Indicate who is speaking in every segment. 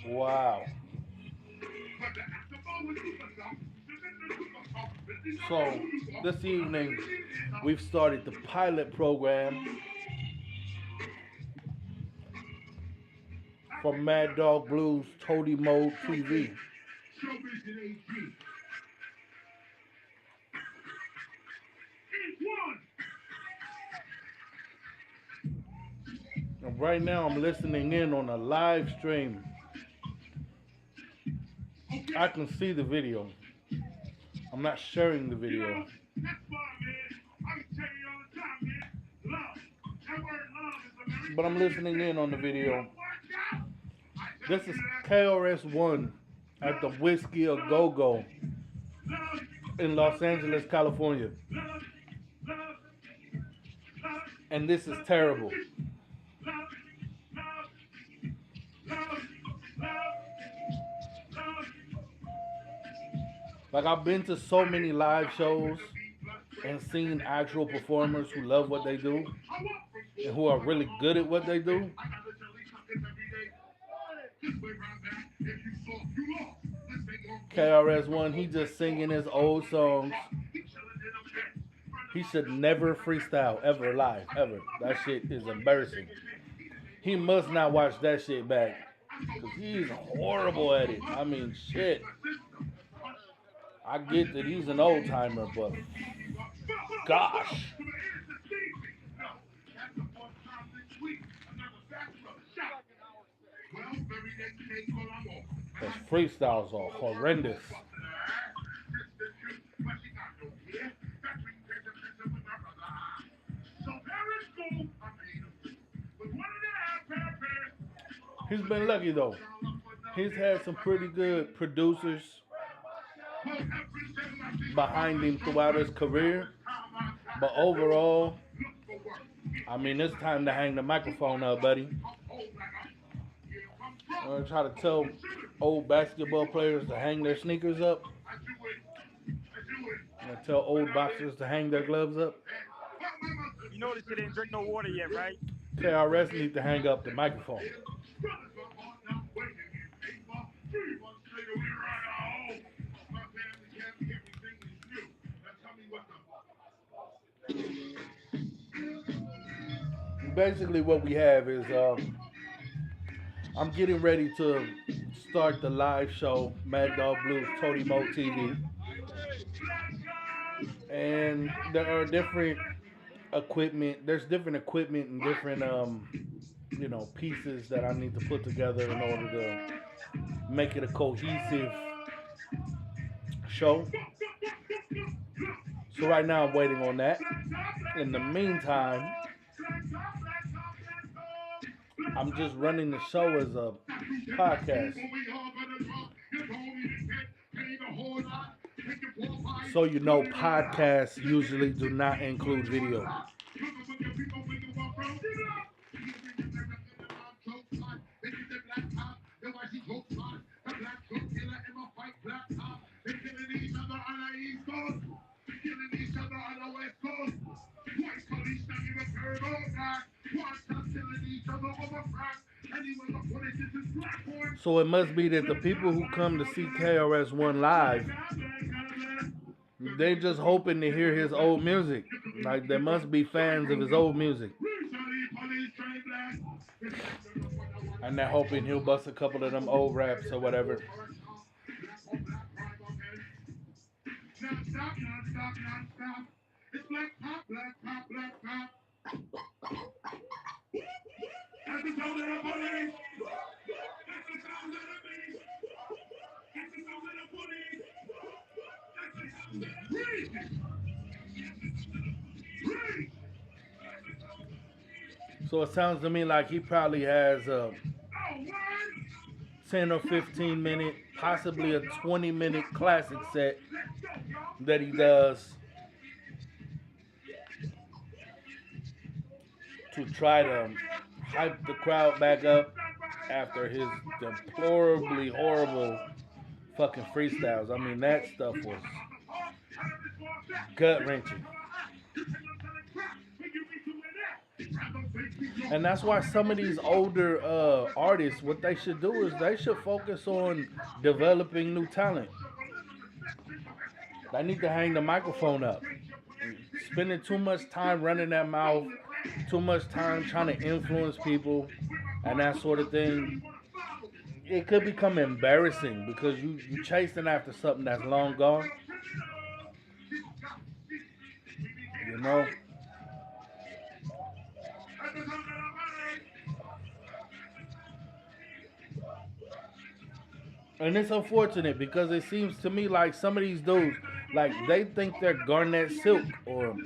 Speaker 1: Wow. So this evening we've started the pilot program for Mad Dog Blues Toady Mode TV. And right now I'm listening in on a live stream. I can see the video. I'm not sharing the video. But I'm listening in on the video. This is KRS-One at the Whiskey A Go Go in Los Angeles, California. And this is terrible. Like, I've been to so many live shows and seen actual performers who love what they do and who are really good at what they do. KRS-One, he just singing his old songs. He should never freestyle ever live, ever. That shit is embarrassing. He must not watch that shit back, because he's horrible at it. I mean, shit. I get that he's an old timer, but gosh. His freestyles are horrendous. He's been lucky though. He's had some pretty good producers behind him throughout his career. But overall, I mean, it's time to hang the microphone up, buddy. I'm gonna try to tell old basketball players to hang their sneakers up. I'm gonna tell old boxers to hang their gloves up.
Speaker 2: You notice you didn't drink no water yet, right?
Speaker 1: KRS needs to hang up the microphone. Basically what we have is I'm getting ready to start the live show, Mad Dog Blues Toady Mode TV. And there are different equipment. There's different equipment and different pieces that I need to put together in order to make it a cohesive show. So right now I'm waiting on that. In the meantime, I'm just running the show as a podcast. So you know, podcasts usually do not include video. So it must be that the people who come to see KRS-One live, they just hoping to hear his old music. Like, they must be fans of his old music. And they're hoping he'll bust a couple of them old raps or whatever. So it sounds to me like he probably has a 10 or 15 minute, possibly a 20-minute classic set that he does to try to hype the crowd back up after his deplorably horrible fucking freestyles. I mean, that stuff was gut wrenching. And that's why some of these older artists, what they should do is they should focus on developing new talent. They need to hang the microphone up. Spending too much time running that mouth, too much time trying to influence people, and that sort of thing. It could become embarrassing because you chasing after something that's long gone. You know, and it's unfortunate because it seems to me like some of these dudes, like they think they're Garnett Silk or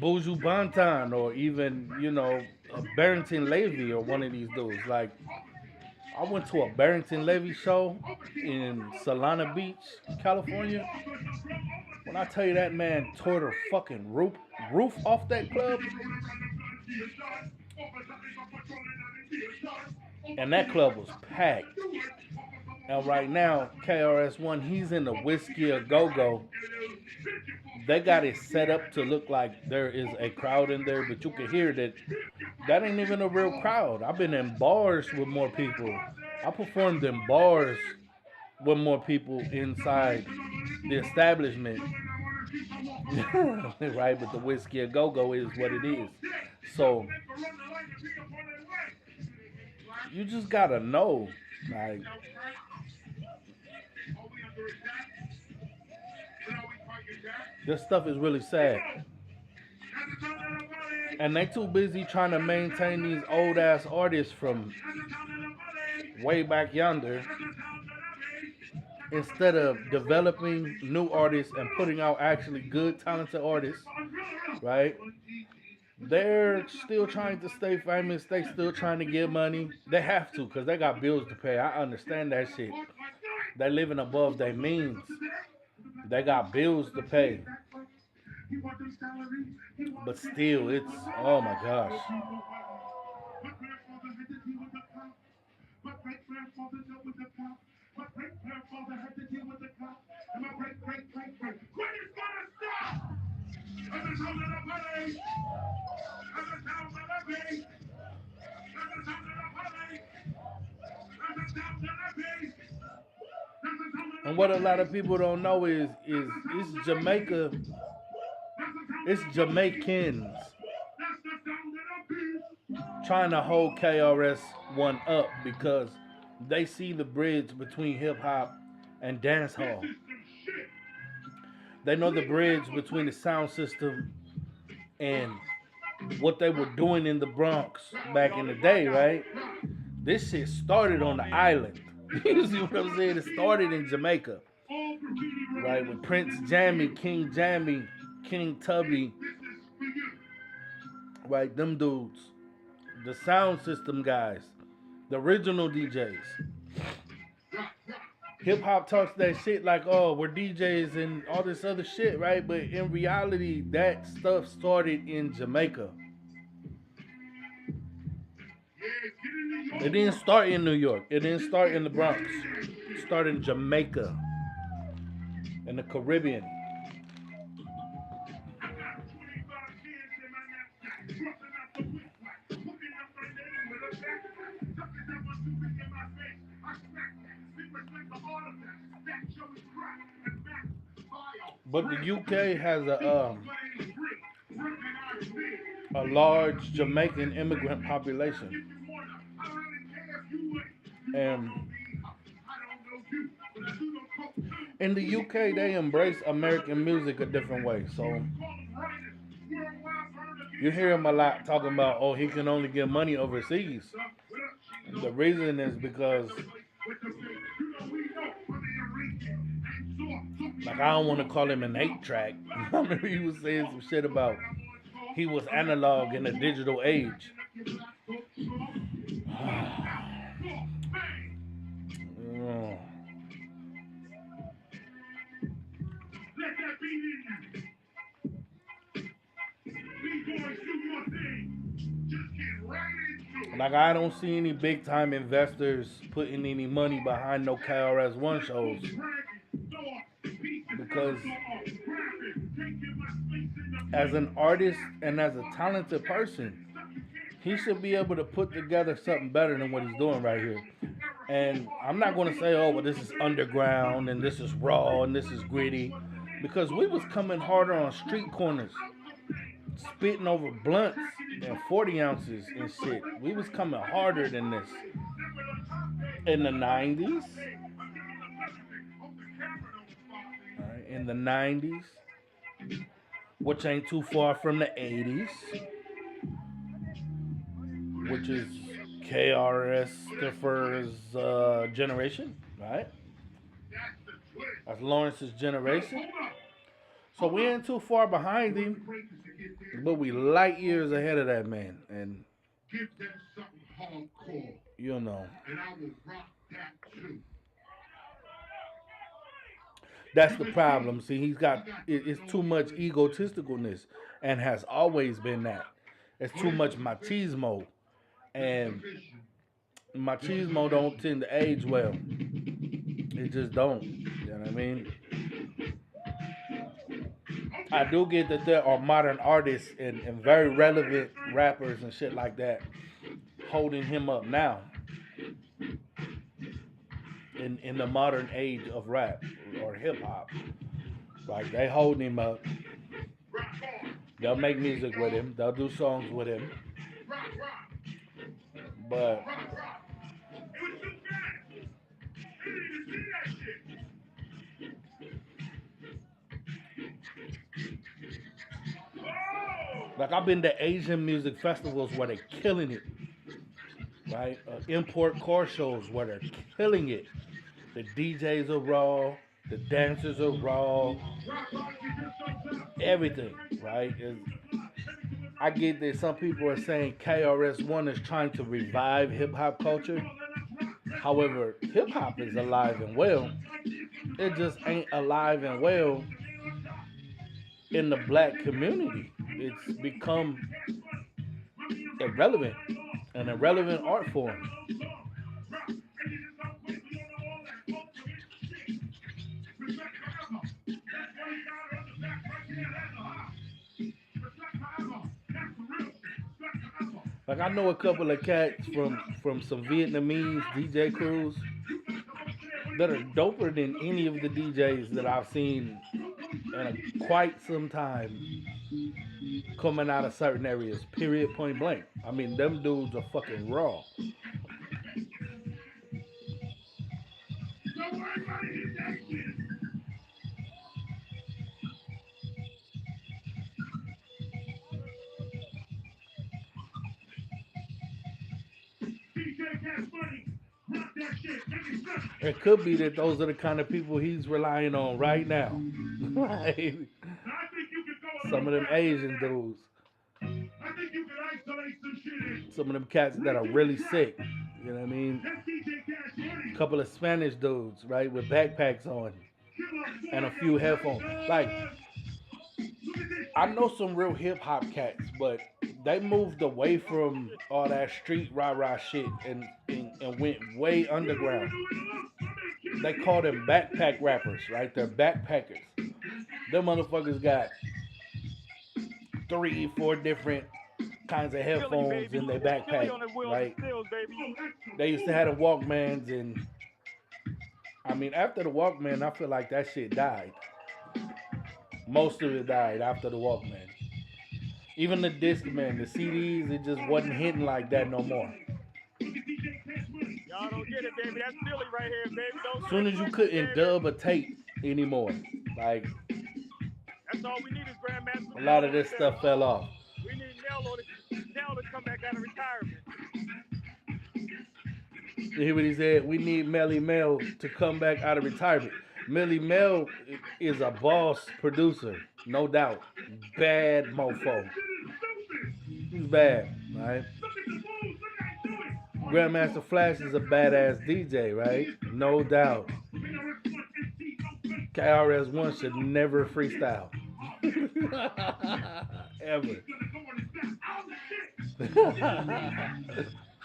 Speaker 1: Buju Banton or even Barrington Levy or one of these dudes. Like I went to a Barrington Levy show in Solana Beach, California. When I tell you that man tore the fucking roof off that club, and that club was packed. And right now, KRS-One, he's in the Whiskey a Go Go. They got it set up to look like there is a crowd in there, but you can hear that ain't even a real crowd. I've been in bars with more people. I performed in bars with more people inside the establishment. Right, but the Whiskey a Go Go is what it is. So you just gotta know, like, this stuff is really sad. And they too busy trying to maintain these old ass artists from way back yonder instead of developing new artists and putting out actually good, talented artists, right? They're still trying to stay famous. They still trying to get money. They have to because they got bills to pay. I understand that shit. They living above their means. They got bills to pay. But still, it's, oh my gosh. And what a lot of people don't know is it's Jamaica, it's Jamaicans trying to hold KRS One up because they see the bridge between hip hop and dance hall. They know the bridge between the sound system and what they were doing in the Bronx back in the day, right? This shit started on the island. You see what I'm saying? It started in Jamaica, right? With Prince Jammy, King Tubby, right? Them dudes, the sound system guys, the original DJs. Hip hop talks that shit like, oh, we're DJs and all this other shit, right? But in reality, that stuff started in Jamaica. It didn't start in New York. It didn't start in the Bronx. It started in Jamaica, in the Caribbean. But the UK has a large Jamaican immigrant population. And in the UK, they embrace American music a different way. So you hear him a lot talking about, oh, he can only get money overseas. The reason is because, like, I don't want to call him an 8-track. I remember he was saying some shit about he was analog in a digital age. Like, I don't see any big time investors putting any money behind no KRS-One shows because as an artist and as a talented person, He should be able to put together something better than what he's doing right here. And I'm not going to say, oh, well, this is underground and this is raw and this is gritty, because we was coming harder on street corners, spitting over blunts and 40 ounces and shit. We was coming harder than this in the 90s. All right, in the 90s, which ain't too far from the 80s, which is KRS Stiffer's generation, right? That's Lawrence's generation. So we ain't too far behind him, but we light years ahead of that man. And you know, that's the problem. See, he's got it's too much egotisticalness, and has always been that. It's too much machismo, and machismo don't tend to age well. It just don't. You know what I mean? I do get that there are modern artists and very relevant rappers and shit like that holding him up now in the modern age of rap or hip hop. Like they holding him up. They'll make music with him. They'll do songs with him. But like I've been to Asian music festivals where they're killing it, right? Import car shows where they're killing it. The DJs are raw, the dancers are raw, everything, right? I get that some people are saying KRS-One is trying to revive hip hop culture. However, hip hop is alive and well. It just ain't alive and well in the black community. It's become irrelevant, an irrelevant art form. Like I know a couple of cats from some Vietnamese DJ crews that are doper than any of the DJs that I've seen in quite some time coming out of certain areas. Period. Point blank. I mean, them dudes are fucking raw. It could be that those are the kind of people he's relying on right now. Right? Some of them Asian dudes. Some of them cats that are really sick. You know what I mean? A couple of Spanish dudes, right, with backpacks on and a few headphones. Like, I know some real hip hop cats, but they moved away from all that street rah rah shit and went way underground. They call them backpack rappers, right? They're backpackers. Them motherfuckers got 3, 4 different kinds of headphones in their backpack, right? They used to have the Walkmans, and I mean, after the Walkman, I feel like that shit died. Most of it died after the Walkman. Even the Discman, the CDs, it just wasn't hitting like that no more.
Speaker 2: Y'all don't get it, baby. That's Philly right here, baby. Don't
Speaker 1: As soon as you couldn't dub a tape anymore, like
Speaker 2: that's all we need is Grandmaster.
Speaker 1: a lot of this stuff fell off.
Speaker 2: We need Nell to come back out of retirement.
Speaker 1: You hear what he said? We need Melly Mel to come back out of retirement. Melly Mel is a boss producer, no doubt. Bad mofo. He's bad, right? Grandmaster Flash is a badass DJ, right? No doubt. KRS-One should never freestyle. Ever.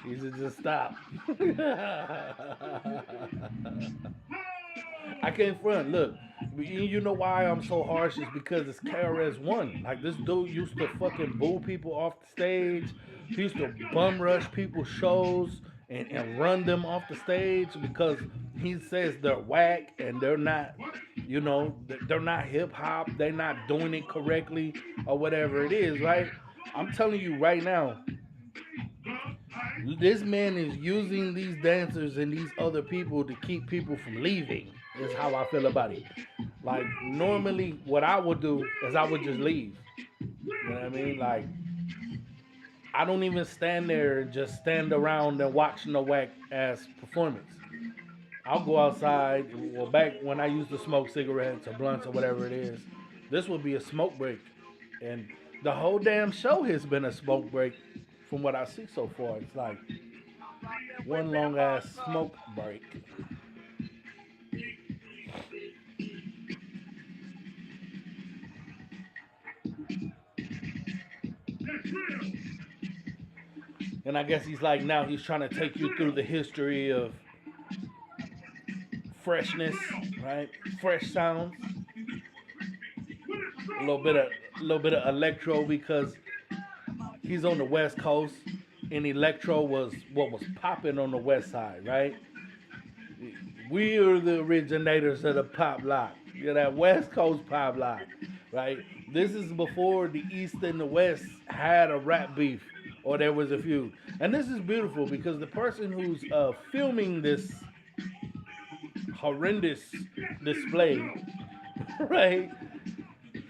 Speaker 1: He should just stop. I can't front. Look, you know why I'm so harsh is because it's KRS-One. Like, this dude used to fucking boo people off the stage, He used to bum rush people's shows and run them off the stage because he says they're whack and they're not, they're not hip hop. They're not doing it correctly or whatever it is, right? I'm telling you right now, this man is using these dancers and these other people to keep people from leaving. Is how I feel about it. Like normally, what I would do is I would just leave. You know what I mean? Like I don't even stand there and just stand around and watch no whack ass performance. I'll go outside. Well, back when I used to smoke cigarettes or blunts or whatever it is, this would be a smoke break, and the whole damn show has been a smoke break. From what I see so far, it's like one long ass smoke break. And I guess he's like now he's trying to take you through the history of freshness, right? Fresh sounds, a little bit of electro because he's on the West Coast, and electro was what was popping on the West Side, right? We are the originators of the pop lock. You know, that West Coast pop lock, right? This is before the East and the West had a rap beef, or there was a feud. And this is beautiful because the person who's filming this horrendous display, right?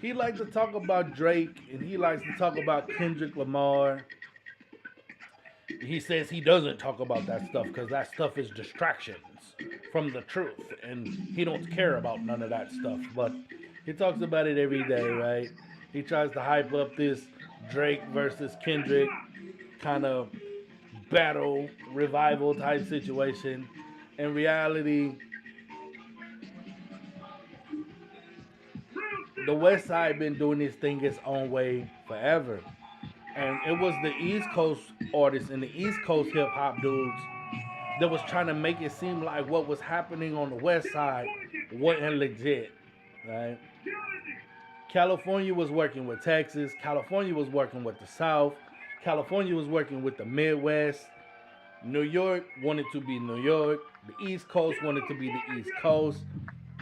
Speaker 1: He likes to talk about Drake and he likes to talk about Kendrick Lamar. He says he doesn't talk about that stuff because that stuff is distractions from the truth, and he don't care about none of that stuff. But he talks about it every day, right? He tries to hype up this Drake versus Kendrick kind of battle revival type situation. In reality, the West Side been doing this thing its own way forever. And it was the East Coast artists and the East Coast hip hop dudes that was trying to make it seem like what was happening on the West Side wasn't legit, right? California was working with Texas. California was working with the South. California was working with the Midwest. New York wanted to be New York. The East Coast wanted to be the East Coast.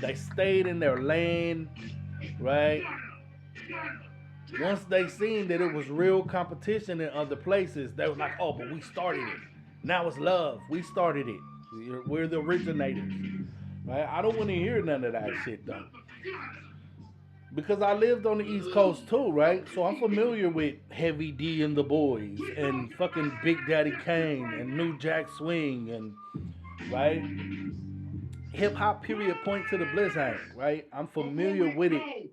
Speaker 1: They stayed in their lane, right? Once they seen that it was real competition in other places, they was like, oh, but we started it. Now it's love. We started it. We're the originators. Right? I don't want to hear none of that shit though. Because I lived on the East Coast too, right? So I'm familiar with Heavy D and the Boys and fucking Big Daddy Kane and New Jack Swing and right? Hip hop period point to the Bliss Hank, right? I'm familiar with it.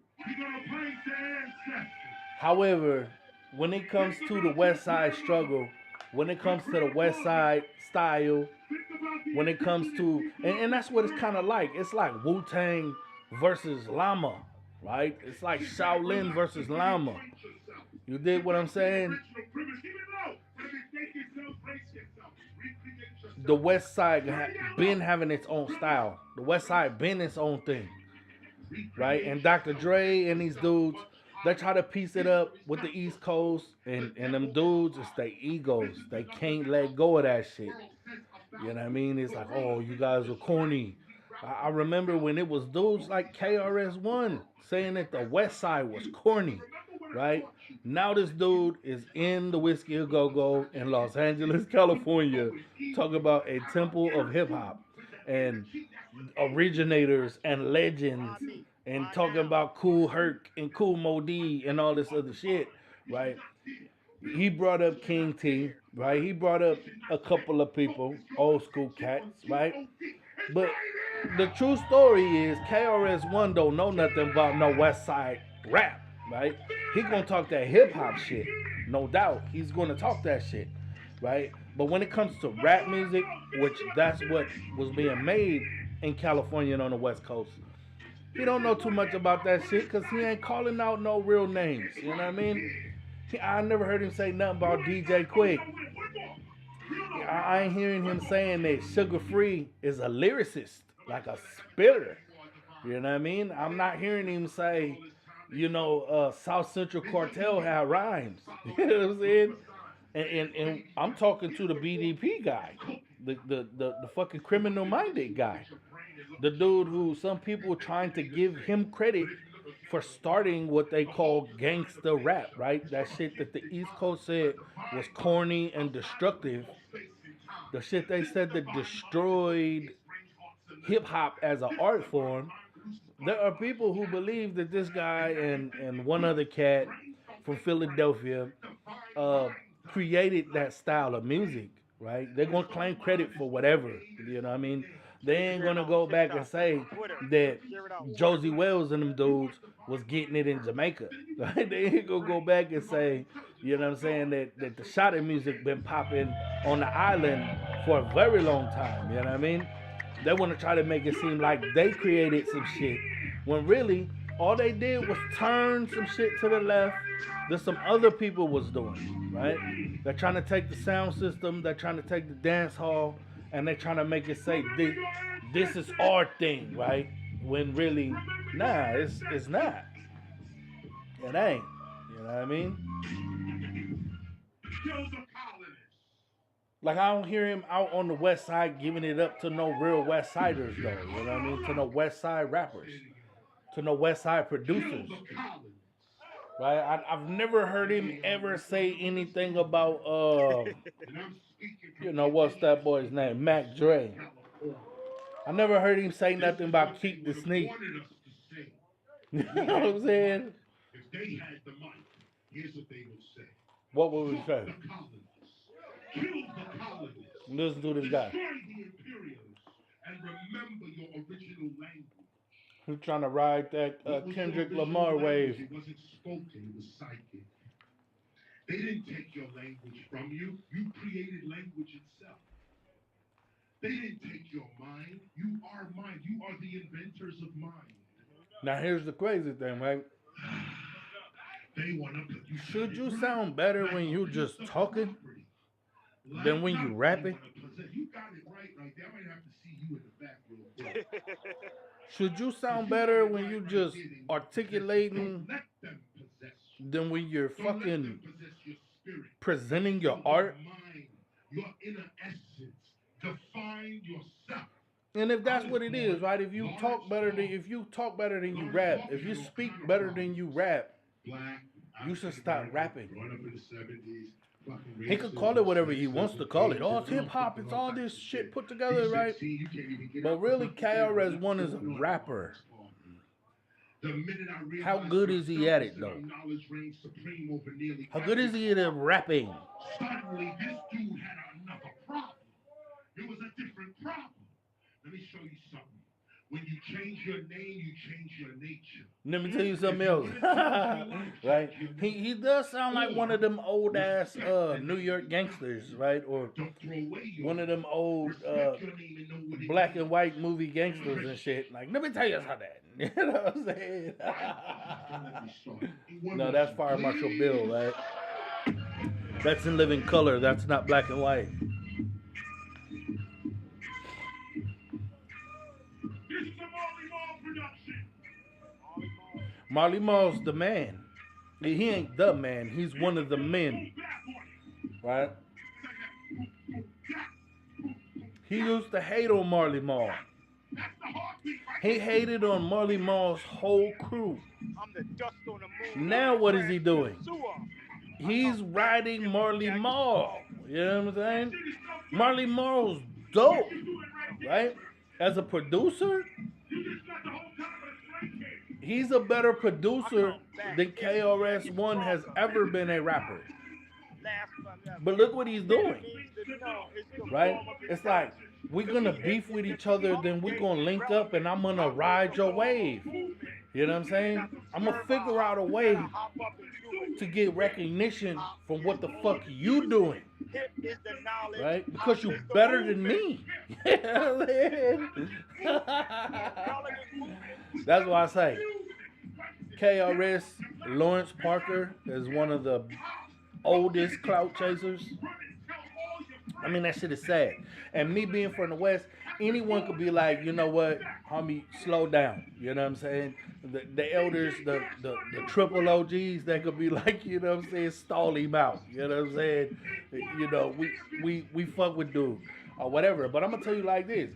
Speaker 1: However, when it comes to the West Side struggle, when it comes to the West Side style, when it comes to, and that's what it's kind of like. It's like Wu Tang versus Llama, right? It's like Shaolin versus Llama. You dig what I'm saying? The West Side been having its own style. The West Side been its own thing, right? And Dr. Dre and these dudes, they try to piece it up with the East Coast, and them dudes, it's their egos. They can't let go of that shit. You know what I mean? It's like, oh, you guys are corny. I remember when it was dudes like KRS-One saying that the West Side was corny, right? Now this dude is in the Whiskey A Go Go in Los Angeles, California, talking about a temple of hip hop and originators and legends and talking about Cool Herc and Cool Modi and all this other shit, right? He brought up King T, right? He brought up a couple of people, old school cats, right? But the true story is KRS-One don't know nothing about no West Side rap, right? He gonna talk that hip hop shit, no doubt. He's gonna talk that shit, right? But when it comes to rap music, which that's what was being made in California and on the West Coast, he don't know too much about that shit because he ain't calling out no real names. You know what I mean? I never heard him say nothing about DJ Quick. I ain't hearing him saying that Sugar Free is a lyricist, like a spitter. You know what I mean? I'm not hearing him say, South Central Cartel had rhymes. You know what I'm saying? And I'm talking to the BDP guy, the fucking criminal minded guy, the dude who some people trying to give him credit for starting what they call gangster rap, right? That shit that the East Coast said was corny and destructive. The shit they said that destroyed hip hop as an art form. There are people who believe that this guy and one other cat from Philadelphia uh, created that style of music, right? They're gonna claim credit for whatever, you know what I mean? They ain't
Speaker 2: Share it
Speaker 1: gonna
Speaker 2: on
Speaker 1: go back and
Speaker 2: TikTok,
Speaker 1: say
Speaker 2: Twitter.
Speaker 1: that
Speaker 2: Share it out.
Speaker 1: Josie Wells and them dudes was getting it in Jamaica. Right? They ain't gonna go back and say, you know what I'm saying, that the shot of music been popping on the island for a very long time, you know what I mean? They wanna try to make it seem like they created some shit when really all they did was turn some shit to the left that some other people was doing, right? They're trying to take the sound system, they're trying to take the dance hall, and they're trying to make it say this is our thing, right? When really, nah, it's not. It ain't. You know what I mean? Like I don't hear him out on the west side giving it up to no real west siders though. You know what I mean? To no west side rappers. To no west side producers. Right? I've never heard him ever say anything about you know what's that boy's name? Mac Dre. I never heard him say nothing about Keep the Sneak. You know what I'm saying? What would we say? Listen to this guy. Who's trying to ride that Kendrick Lamar wave? They didn't take your language from you. You created language itself. They didn't take your mind. You are mind. You are the inventors of mind. Now here's the crazy thing, right? Should you sound better when you just talking than when you rapping? You got it right there. I might have to see you in the back real quick. Should you sound better when you just articulating than when you're fucking presenting your art? Your inner essence. Define yourself. And if that's what it is, right? If you talk better than you rap, if you speak better than you rap, you should stop rapping. He could call it whatever he wants to call it. Oh, it's hip hop. It's all this shit put together, right? But really, KRS-One is a rapper. How good is he at it, though? How good is he at rapping? Suddenly, this dude had another problem. It was a different problem. Let me show you something. When you change your name, you change your nature. Let me tell you something else. Right? He does sound like one of them old ass New York gangsters, right? Or one of them old black and white movie gangsters and shit. Like, let me tell you something. You know what I'm saying? No, that's Fire Marshal Bill, right? That's in living color. That's not black and white. Marley Marl's the man. He ain't the man. He's one of the men. Right? He used to hate on Marley Marl. He hated on Marley Marl's whole crew. Now what is he doing? He's riding Marley Marl. You know what I'm saying? Marley Marl's dope. Right? As a producer, he's a better producer than KRS-One has ever been a rapper. But look what he's doing. Right? It's like, we're going to beef with each other, then we're going to link up and I'm going to ride your wave. You know what I'm saying? I'm going to figure out a way to get recognition from what the fuck you doing. Right? Because you're better than me. That's why I say KRS, Lawrence Parker is one of the oldest clout chasers. I mean, that shit is sad. And me being from the West, anyone could be like, you know what, homie, slow down. You know what I'm saying? The elders, the triple OGs, they could be like, you know what I'm saying, stall him out. You know what I'm saying? You know, we fuck with dude or whatever. But I'm gonna tell you like this.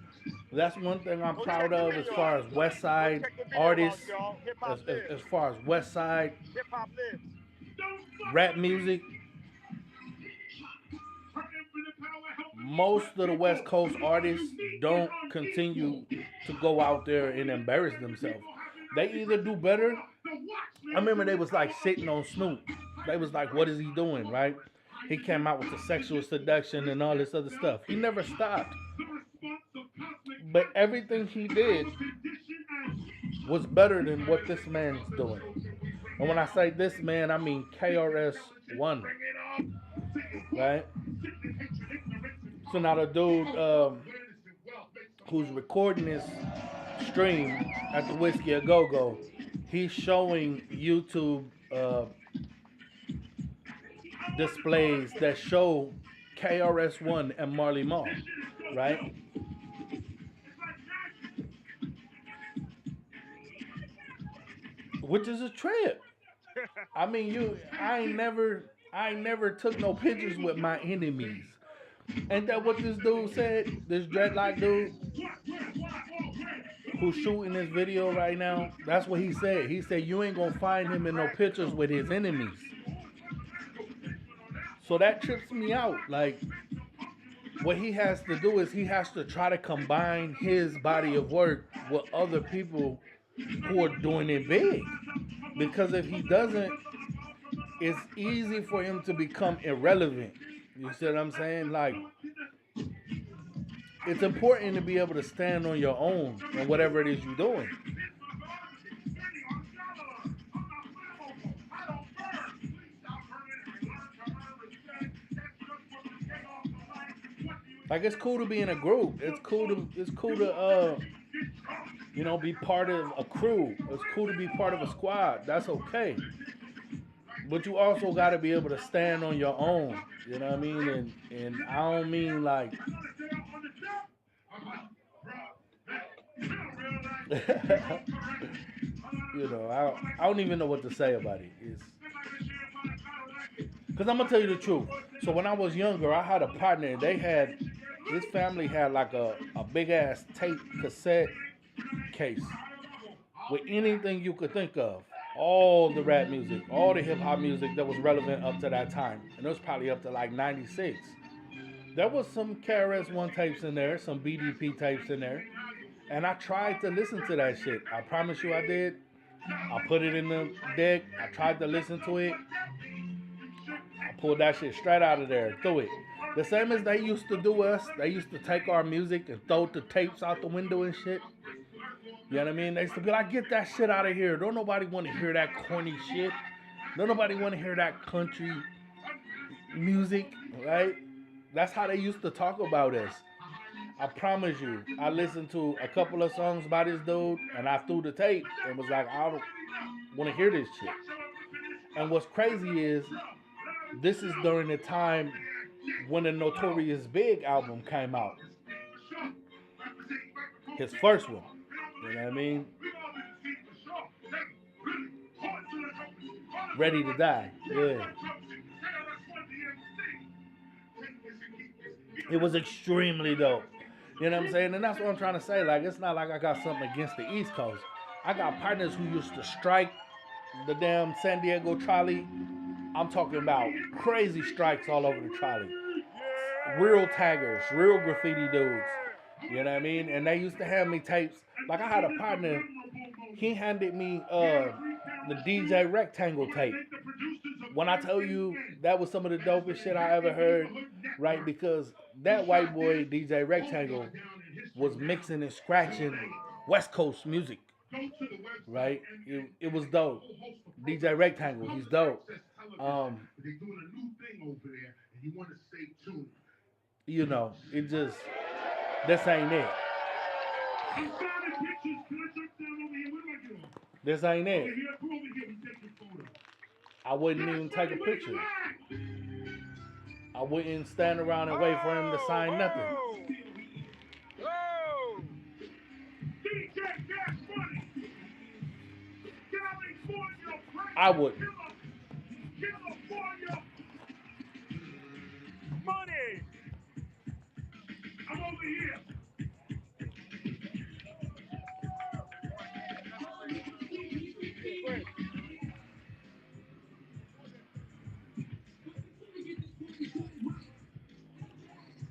Speaker 1: That's one thing I'm
Speaker 2: Go check
Speaker 1: proud
Speaker 2: the
Speaker 1: of as
Speaker 2: video
Speaker 1: far
Speaker 2: out.
Speaker 1: as West
Speaker 2: Go
Speaker 1: Side
Speaker 2: check the video out,
Speaker 1: artists,
Speaker 2: y'all. Hip hop lives.
Speaker 1: as far as West Side
Speaker 2: Hip hop lives.
Speaker 1: rap music. Most of the West Coast artists don't continue to go out there and embarrass themselves. They either do better. I remember they was like sitting on Snoop. They was like, what is he doing, right? He came out with the sexual seduction and all this other stuff. He never stopped. But everything he did was better than what this man's doing. And when I say this man, I mean KRS One, right? So now the dude who's recording this stream at the Whiskey A Go Go, he's showing YouTube displays that show KRS One and Marley Marl, right? Which is a trip. I mean, I ain't never took no pictures with my enemies. Ain't that what this dude said? This dreadlock dude who's shooting this video right now? That's what he said. He said you ain't gonna find him in no pictures with his enemies. So that trips me out. Like, what he has to do is he has to try to combine his body of work with other people who are doing it big. Because if he doesn't, it's easy for him to become irrelevant. You see what I'm saying? Like, it's important to be able to stand on your own and whatever it is you're doing. Like, it's cool to be in a group. It's cool to you know, be part of a crew. It's cool to be part of a squad. That's okay. But you also got to be able to stand on your own. You know what I mean? And I don't mean like you know, I don't even know what to say about it. It's because I'm gonna tell you the truth. So when I was younger, I had a partner. And his family had like a big ass tape cassette case with anything you could think of. All the rap music, all the hip hop music that was relevant up to that time. And it was probably up to like 96. There was some KRS One tapes in there, some BDP tapes in there. And I tried to listen to that shit. I promise you I did. I put it in the deck. I tried to listen to it. I pulled that shit straight out of there, threw it. The same as they used to do us. They used to take our music and throw the tapes out the window and shit. You know what I mean? They used to be like, get that shit out of here. Don't nobody want to hear that corny shit. Don't nobody want to hear that country music, right? That's how they used to talk about us. I promise you, I listened to a couple of songs by this dude, and I threw the tape and was like, I don't want to hear this shit. And what's crazy is, this is during the time when the Notorious Big album came out. His first one. You know what I mean? Ready to Die. Yeah. It was extremely dope. You know what I'm saying? And that's what I'm trying to say. Like, it's not like I got something against the East Coast. I got partners who used to strike the damn San Diego trolley. I'm talking about crazy strikes all over the trolley. Real taggers, real graffiti dudes. You know what I mean? And they used to hand me tapes. Like, I had a partner, he handed me the DJ Rectangle tape. When I tell you that was some of the dopest shit I ever heard, right? Because that white boy, DJ Rectangle, was mixing and scratching West Coast music, right? It was dope. DJ Rectangle, he's dope. You know, it just, this ain't it. This ain't it. I wouldn't even take a picture. I wouldn't stand around and wait for him to sign nothing.
Speaker 2: Whoa!
Speaker 1: I wouldn't.
Speaker 2: Money!
Speaker 3: I'm over here.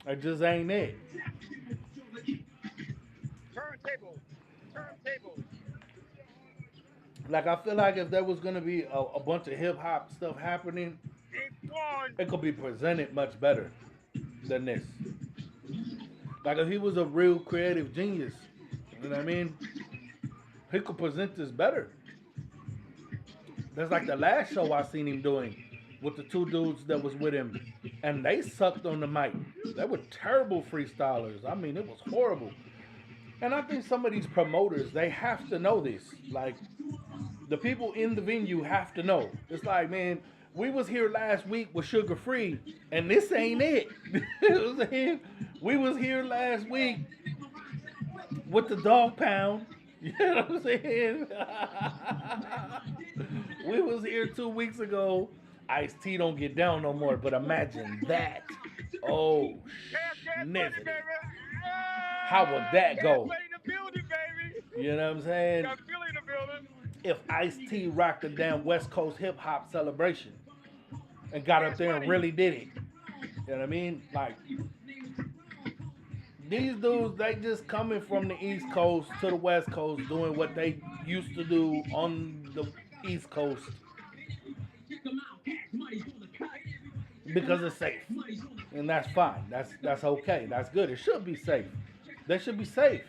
Speaker 1: It just ain't it.
Speaker 2: Turntable. Turntable.
Speaker 1: Like I feel like if there was gonna be a bunch of hip hop stuff happening,
Speaker 2: It's gone.
Speaker 1: it could be presented much better than this. Like if he was a real creative genius, you know what I mean? He could present this better. That's like the last show I seen him doing with the two dudes that was with him, and they sucked on the mic. They were terrible freestylers. I mean, it was horrible. And I think some of these promoters, they have to know this. Like the people in the venue have to know. It's like, man, we was here last week with Sugar Free, and this ain't it. We was here last week with the Dog Pound. You know what I'm saying? We was here 2 weeks ago. Ice-T don't get down no more, but imagine that. Oh, nizzity. How would that go? You know what I'm saying? If Ice-T rocked the damn West Coast hip hop celebration and got up there and really did it. You know what I mean? Like, these dudes, they just coming from the East Coast to the West Coast doing what they used to do on the East Coast because it's safe. And that's fine. That's okay. That's good. It should be safe. They should be safe.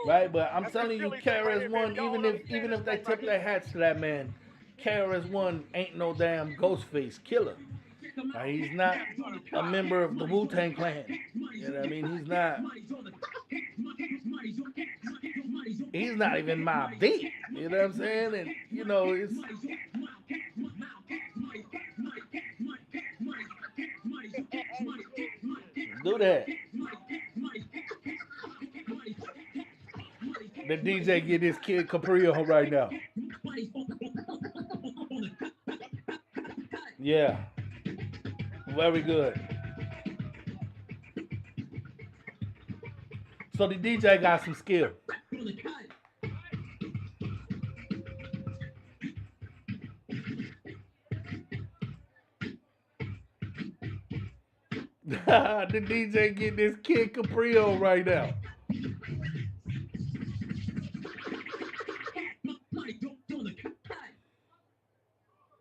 Speaker 1: Right? But I'm telling you, KRS-One, even if they tip their hats to that man, KRS-One ain't no damn Ghostface killer. He's not a member of the Wu-Tang Clan. You know what I mean? He's not even Mobb Deep. You know what I'm saying? And you know, it's do that. The DJ get this kid Capri on right now. Yeah. Very good. So the DJ got some skill. The DJ get this kid Capri on right now.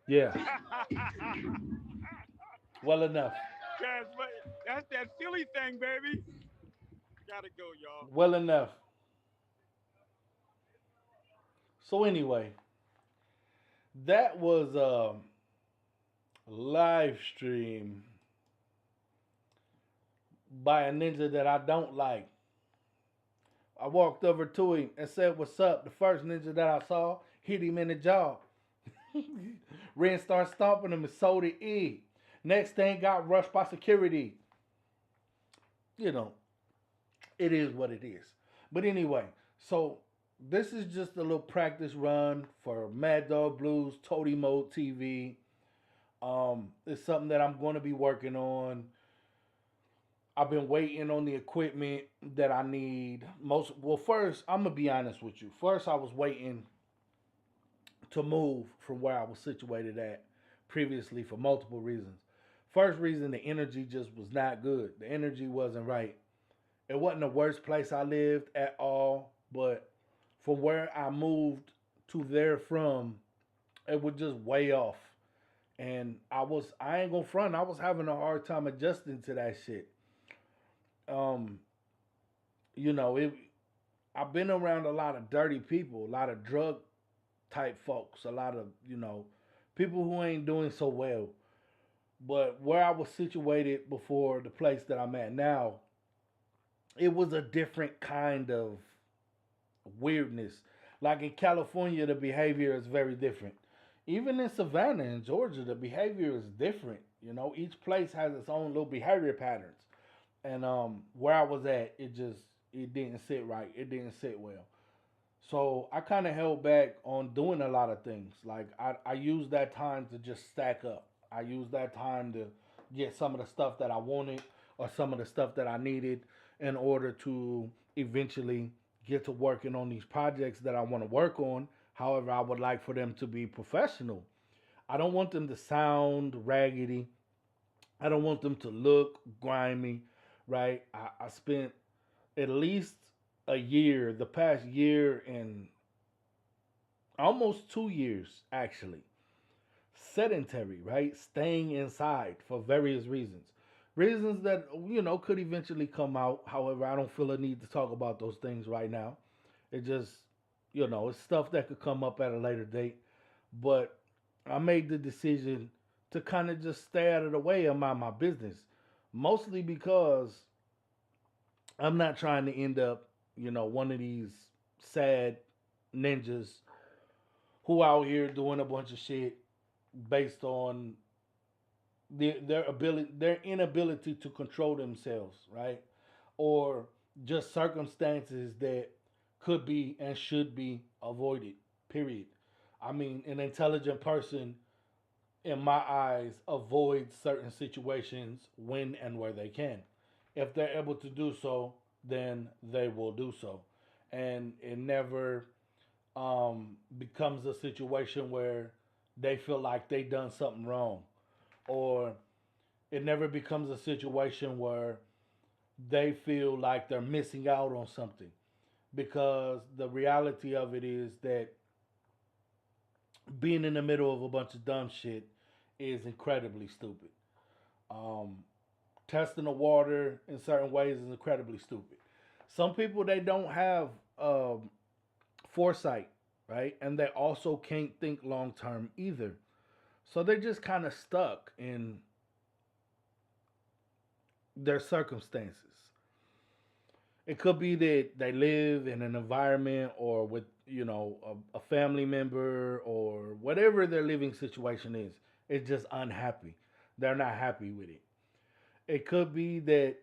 Speaker 1: Yeah. Well enough.
Speaker 2: That's that Philly thing, baby. Gotta go, y'all.
Speaker 1: Well enough. So anyway, that was a live stream by a ninja that I don't like. I walked over to him and said, "What's up?" The first ninja that I saw hit him in the jaw. Ren started stomping him and sold it E. Next thing, got rushed by security. You know, it is what it is. But anyway, so this is just a little practice run for MadDoggBlue's Toady Mode TV. It's something that I'm going to be working on. I've been waiting on the equipment that I need. First, I'm going to be honest with you. First, I was waiting to move from where I was situated at previously for multiple reasons. First reason, the energy just was not good. The energy wasn't right. It wasn't the worst place I lived at all, but from where I moved to there from, it was just way off. And I ain't gonna front, I was having a hard time adjusting to that shit. You know, I've been around a lot of dirty people, a lot of drug type folks, a lot of, you know, people who ain't doing so well. But where I was situated before the place that I'm at now, it was a different kind of weirdness. Like in California, the behavior is very different. Even in Savannah in Georgia, the behavior is different. You know, each place has its own little behavior patterns. And where I was at, it didn't sit right. It didn't sit well. So I kind of held back on doing a lot of things. Like I used that time to just stack up. I used that time to get some of the stuff that I wanted or some of the stuff that I needed in order to eventually get to working on these projects that I want to work on. However, I would like for them to be professional. I don't want them to sound raggedy. I don't want them to look grimy, right? I spent at least a year, the past year and almost 2 years actually, sedentary, right? Staying inside for various reasons. Reasons that, could eventually come out. However, I don't feel a need to talk about those things right now. It just, it's stuff that could come up at a later date. But I made the decision to kind of just stay out of the way and mind my business. Mostly because I'm not trying to end up, one of these sad ninjas who out here doing a bunch of shit based on their inability to control themselves, right? Or just circumstances that could be and should be avoided. Period. I mean, an intelligent person, in my eyes, avoids certain situations when and where they can. If they're able to do so, then they will do so, and it never becomes a situation where they feel like they done something wrong, or it never becomes a situation where they feel like they're missing out on something, because the reality of it is that being in the middle of a bunch of dumb shit is incredibly stupid. Um, Testing the water in certain ways is incredibly stupid. Some people, they don't have foresight, right? And they also can't think long term either. So they're just kind of stuck in their circumstances. It could be that they live in an environment or with, a family member or whatever their living situation is. It's just unhappy. They're not happy with it. It could be that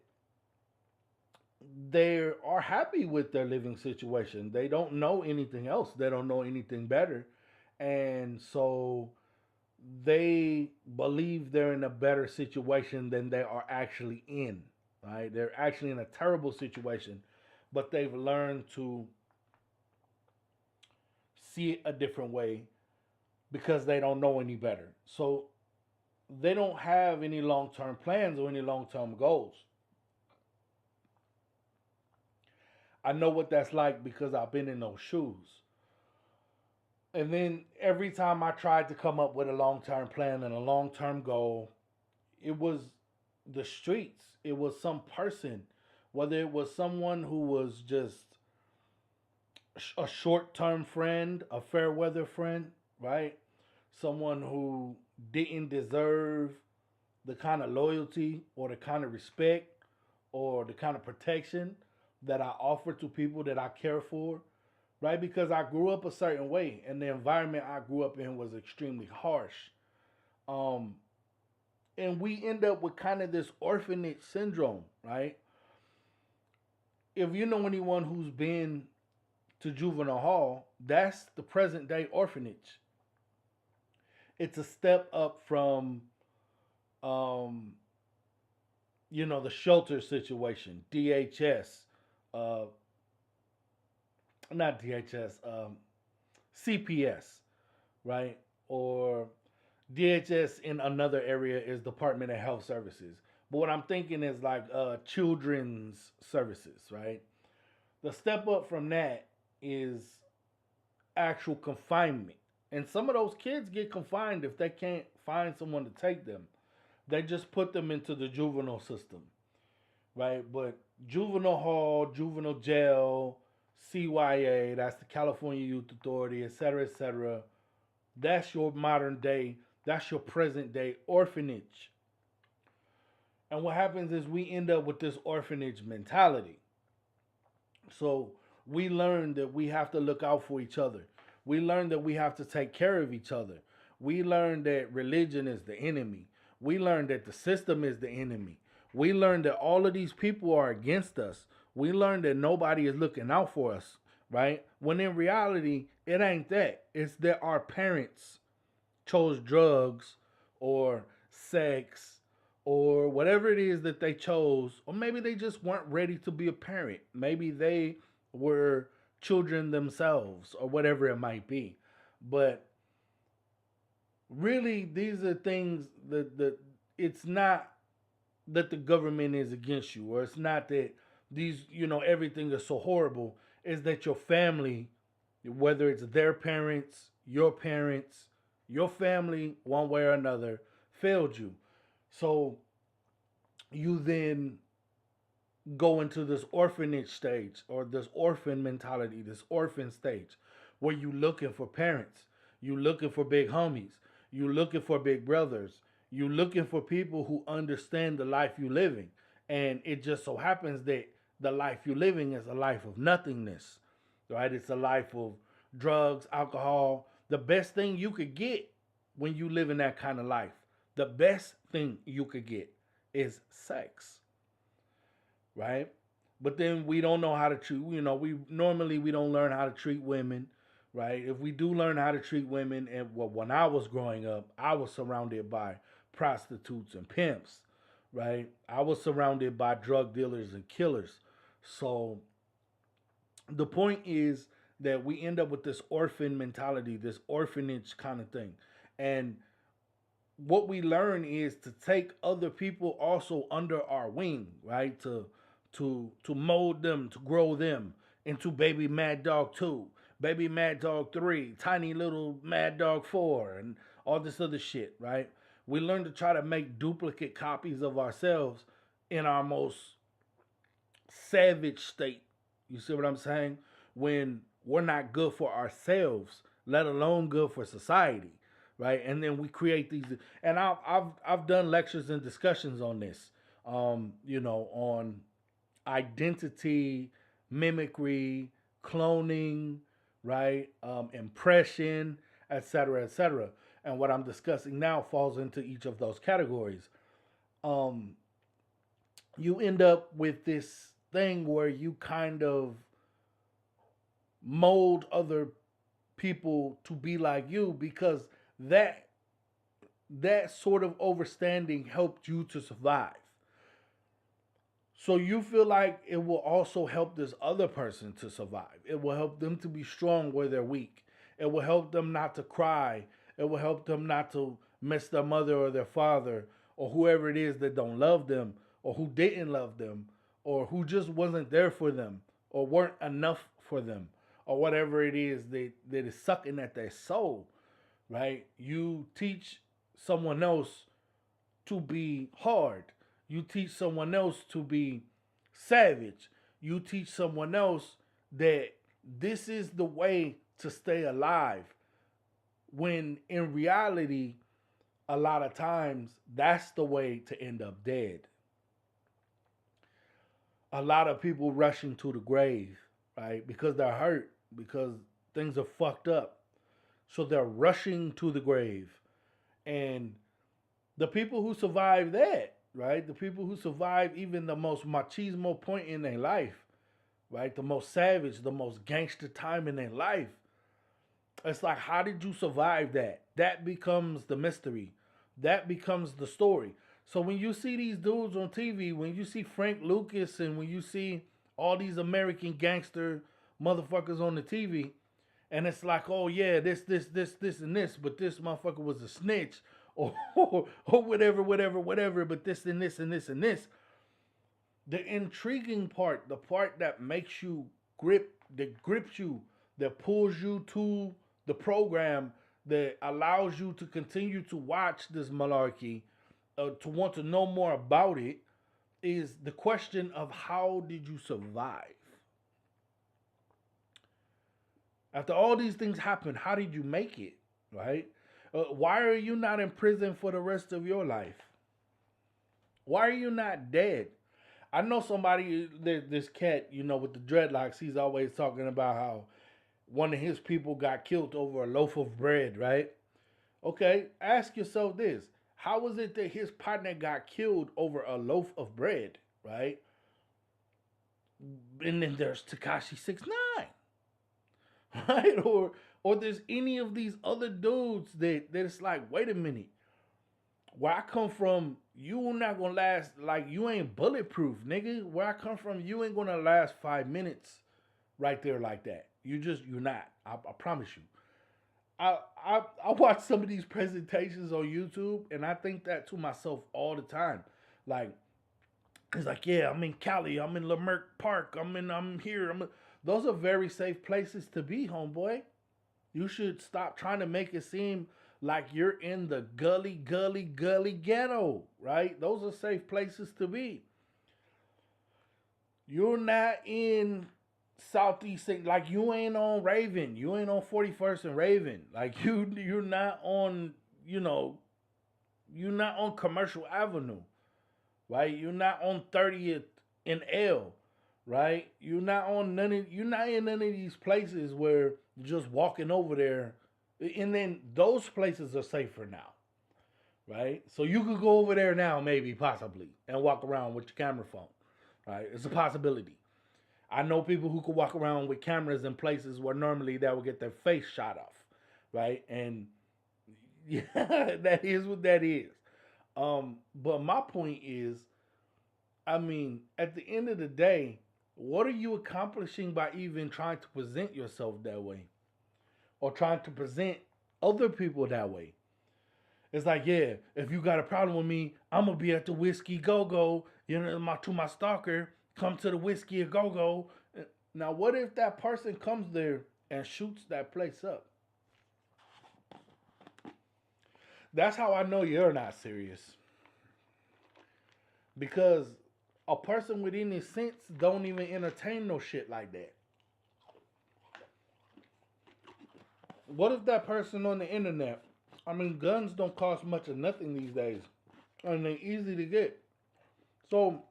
Speaker 1: they are happy with their living situation. They don't know anything else. They don't know anything better. And so they believe they're in a better situation than they are actually in. Right? They're actually in a terrible situation, but they've learned to see it a different way because they don't know any better. So they don't have any long term plans or any long term goals. I know what that's like because I've been in those shoes. And then every time I tried to come up with a long term plan and a long term goal, it was the streets. It was some person, whether it was someone who was just a short term friend, a fair weather friend, right? Someone who didn't deserve the kind of loyalty or the kind of respect or the kind of protection that I offer to people that I care for, right? Because I grew up a certain way and the environment I grew up in was extremely harsh. Um, and we end up with kind of this orphanage syndrome, right? If you know anyone who's been to juvenile hall, that's the present day orphanage. It's a step up from, um, the shelter situation, DHS, uh, not DHS, CPS, right? Or DHS in another area is Department of Health Services. But what I'm thinking is like children's services, right? The step up from that is actual confinement. And some of those kids get confined if they can't find someone to take them. They just put them into the juvenile system, right? But juvenile hall, juvenile jail, CYA, that's the California Youth Authority, et cetera, that's your modern day, that's your present day orphanage. And what happens is we end up with this orphanage mentality. So we learn that we have to look out for each other. We learn that we have to take care of each other. We learn that religion is the enemy. We learn that the system is the enemy. We learn that all of these people are against us. We learn that nobody is looking out for us, right? When in reality, it ain't that. It's that our parents chose drugs or sex or whatever it is that they chose, or maybe they just weren't ready to be a parent. Maybe they were children themselves or whatever it might be. But really, these are things that it's not that the government is against you, or it's not that everything is so horrible. Is that your family, whether it's their parents, your family, one way or another, failed you. So you then go into this orphanage stage or this orphan mentality, this orphan stage, where you looking for parents, you looking for big homies, you looking for big brothers, you looking for people who understand the life you living. And it just so happens that the life you living is a life of nothingness, right? It's a life of drugs, alcohol. The best thing you could get when you live in that kind of life, the best thing you could get is sex, right? But then we don't know how to treat. We don't learn how to treat women, right? If we do learn how to treat women, and well, when I was growing up, I was surrounded by prostitutes and pimps, right? I was surrounded by drug dealers and killers. So the point is that we end up with this orphan mentality, this orphanage kind of thing, and what we learn is to take other people also under our wing, right? To mold them, to grow them into baby Mad Dog 2, baby Mad Dog 3, tiny little Mad Dog 4, and all this other shit, right? We learn to try to make duplicate copies of ourselves in our most savage state. You see what I'm saying? When we're not good for ourselves, let alone good for society, right? And then we create these. And I've done lectures and discussions on this, on identity, mimicry, cloning, right? Impression, etc., etc. And what I'm discussing now falls into each of those categories. Um, you end up with this thing where you kind of mold other people to be like you because that that sort of overstanding helped you to survive. So you feel like it will also help this other person to survive. It will help them to be strong where they're weak. It will help them not to cry. It will help them not to miss their mother or their father or whoever it is that don't love them or who didn't love them or who just wasn't there for them or weren't enough for them or whatever it is that is sucking at their soul, right? You teach someone else to be hard. You teach someone else to be savage. You teach someone else that this is the way to stay alive. When in reality, a lot of times, that's the way to end up dead. A lot of people rushing to the grave, right? Because they're hurt, because things are fucked up. So they're rushing to the grave. And the people who survive that, right? The people who survive even the most machismo point in their life, right? The most savage, the most gangster time in their life. It's like, how did you survive that? That becomes the mystery. That becomes the story. So when you see these dudes on TV, when you see Frank Lucas and when you see all these American gangster motherfuckers on the TV, and it's like, oh yeah, this, and this, but this motherfucker was a snitch, or or whatever, but this and this and this and this. The intriguing part, the part that makes you that grips you, that pulls you to the program, that allows you to continue to watch this malarkey, to want to know more about it, is the question of how did you survive? After all these things happened, how did you make it? Right? Why are you not in prison for the rest of your life? Why are you not dead? I know somebody, this cat, with the dreadlocks, he's always talking about how one of his people got killed over a loaf of bread, right? Okay, ask yourself this. How was it that his partner got killed over a loaf of bread, right? And then there's Takashi 69, right? Or there's any of these other dudes that it's like, wait a minute, where I come from, you not gonna last, like, you ain't bulletproof, nigga. Where I come from, you ain't gonna last 5 minutes right there like that. You're not. I promise you. I watch some of these presentations on YouTube and I think that to myself all the time. Like, it's like, yeah, I'm in Cali, I'm in Leimert Park, I'm here. Those are very safe places to be, homeboy. You should stop trying to make it seem like you're in the gully ghetto, right? Those are safe places to be. You're not in Southeast, like you ain't on Raven, you ain't on 41st and Raven, like you're not on, you know, you're not on Commercial Avenue, right? You're not on 30th and L, right? You're not in none of these places where you're just walking over there, and then those places are safer now, right? So you could go over there now, maybe, possibly, and walk around with your camera phone, right? It's a possibility. I know people who could walk around with cameras in places where normally they would get their face shot off, right? And yeah, that is what that is. But my point is, I mean, at the end of the day, what are you accomplishing by even trying to present yourself that way, or trying to present other people that way? It's like, yeah, if you got a problem with me, I'm gonna be at the Whiskey Go Go. You know, my stalker, come to the Whiskey Go Go. Now, what if that person comes there and shoots that place up? That's how I know you're not serious. Because a person with any sense don't even entertain no shit like that. What if that person on the internet? I mean, guns don't cost much of nothing these days, and they're easy to get. So,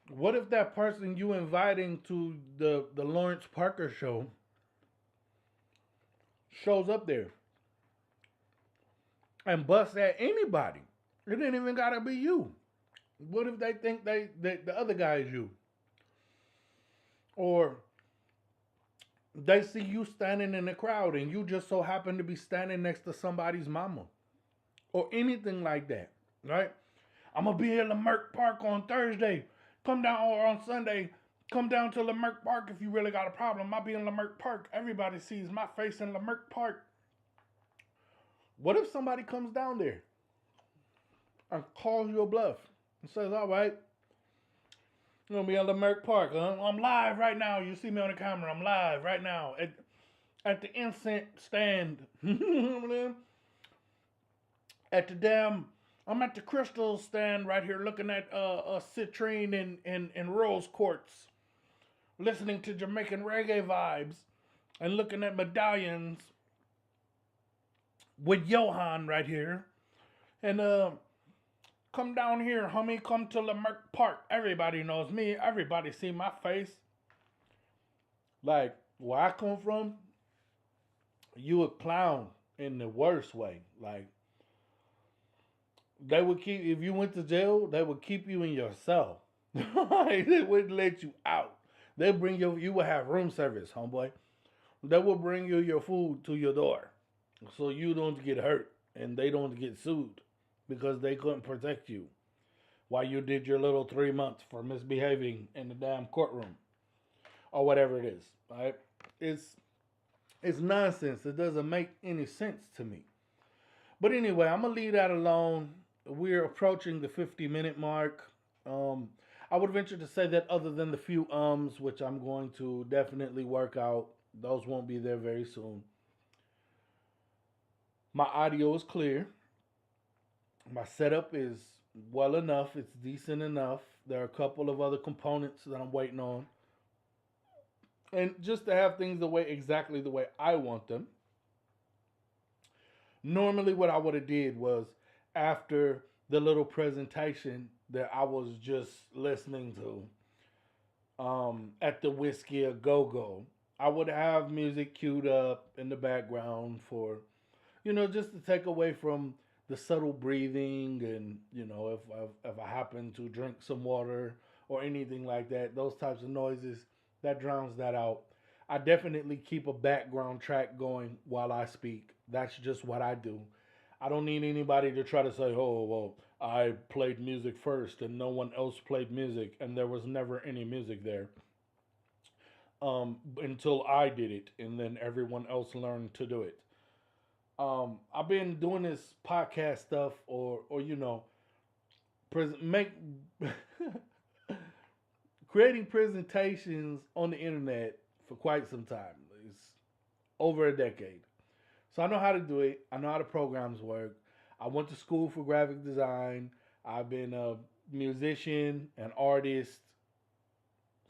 Speaker 1: what if that person you inviting to the Lawrence Parker show shows up there and busts at anybody? It ain't even gotta be you. What if they think the other guy is you? Or they see you standing in the crowd and you just so happen to be standing next to somebody's mama. Or anything like that, right? I'm gonna be in Leimert Park on Thursday. Come down, or on Sunday. Come down to Leimert Park if you really got a problem. I'll be in Leimert Park. Everybody sees my face in Leimert Park. What if somebody comes down there and calls you a bluff and says, all right, I'm gonna be at Leimert Park. I'm live right now. You see me on the camera. I'm live right now at the incense stand. At the damn, I'm at the crystal stand right here looking at citrine and rose quartz, listening to Jamaican reggae vibes and looking at medallions with Johan right here. And come down here, homie, come to Leimert Park. Everybody knows me. Everybody see my face. Like, where I come from, you a clown in the worst way. Like, they would keep, if you went to jail, they would keep you in your cell. They wouldn't let you out. They bring you would have room service, homeboy. They will bring you your food to your door, so you don't get hurt and they don't get sued because they couldn't protect you while you did your little 3 months for misbehaving in the damn courtroom or whatever it is. Right? It's nonsense. It doesn't make any sense to me. But anyway, I'm gonna leave that alone. We're approaching the 50-minute mark. I would venture to say that other than the few which I'm going to definitely work out, those won't be there very soon. My audio is clear. My setup is well enough. It's decent enough. There are a couple of other components that I'm waiting on. And just to have things exactly the way I want them. Normally what I would have did was, after the little presentation that I was just listening to at the Whiskey a Go Go, I would have music queued up in the background for, just to take away from the subtle breathing, and if I happen to drink some water or anything like that, those types of noises, that drowns that out. I definitely keep a background track going while I speak. That's just what I do. I don't need anybody to try to say, "Oh, well, I played music first and no one else played music and there was never any music there." Until I did it, and then everyone else learned to do it. I've been doing this podcast stuff, or make creating presentations on the internet for quite some time. It's over a decade, so I know how to do it. I know how the programs work. I went to school for graphic design. I've been a musician and artist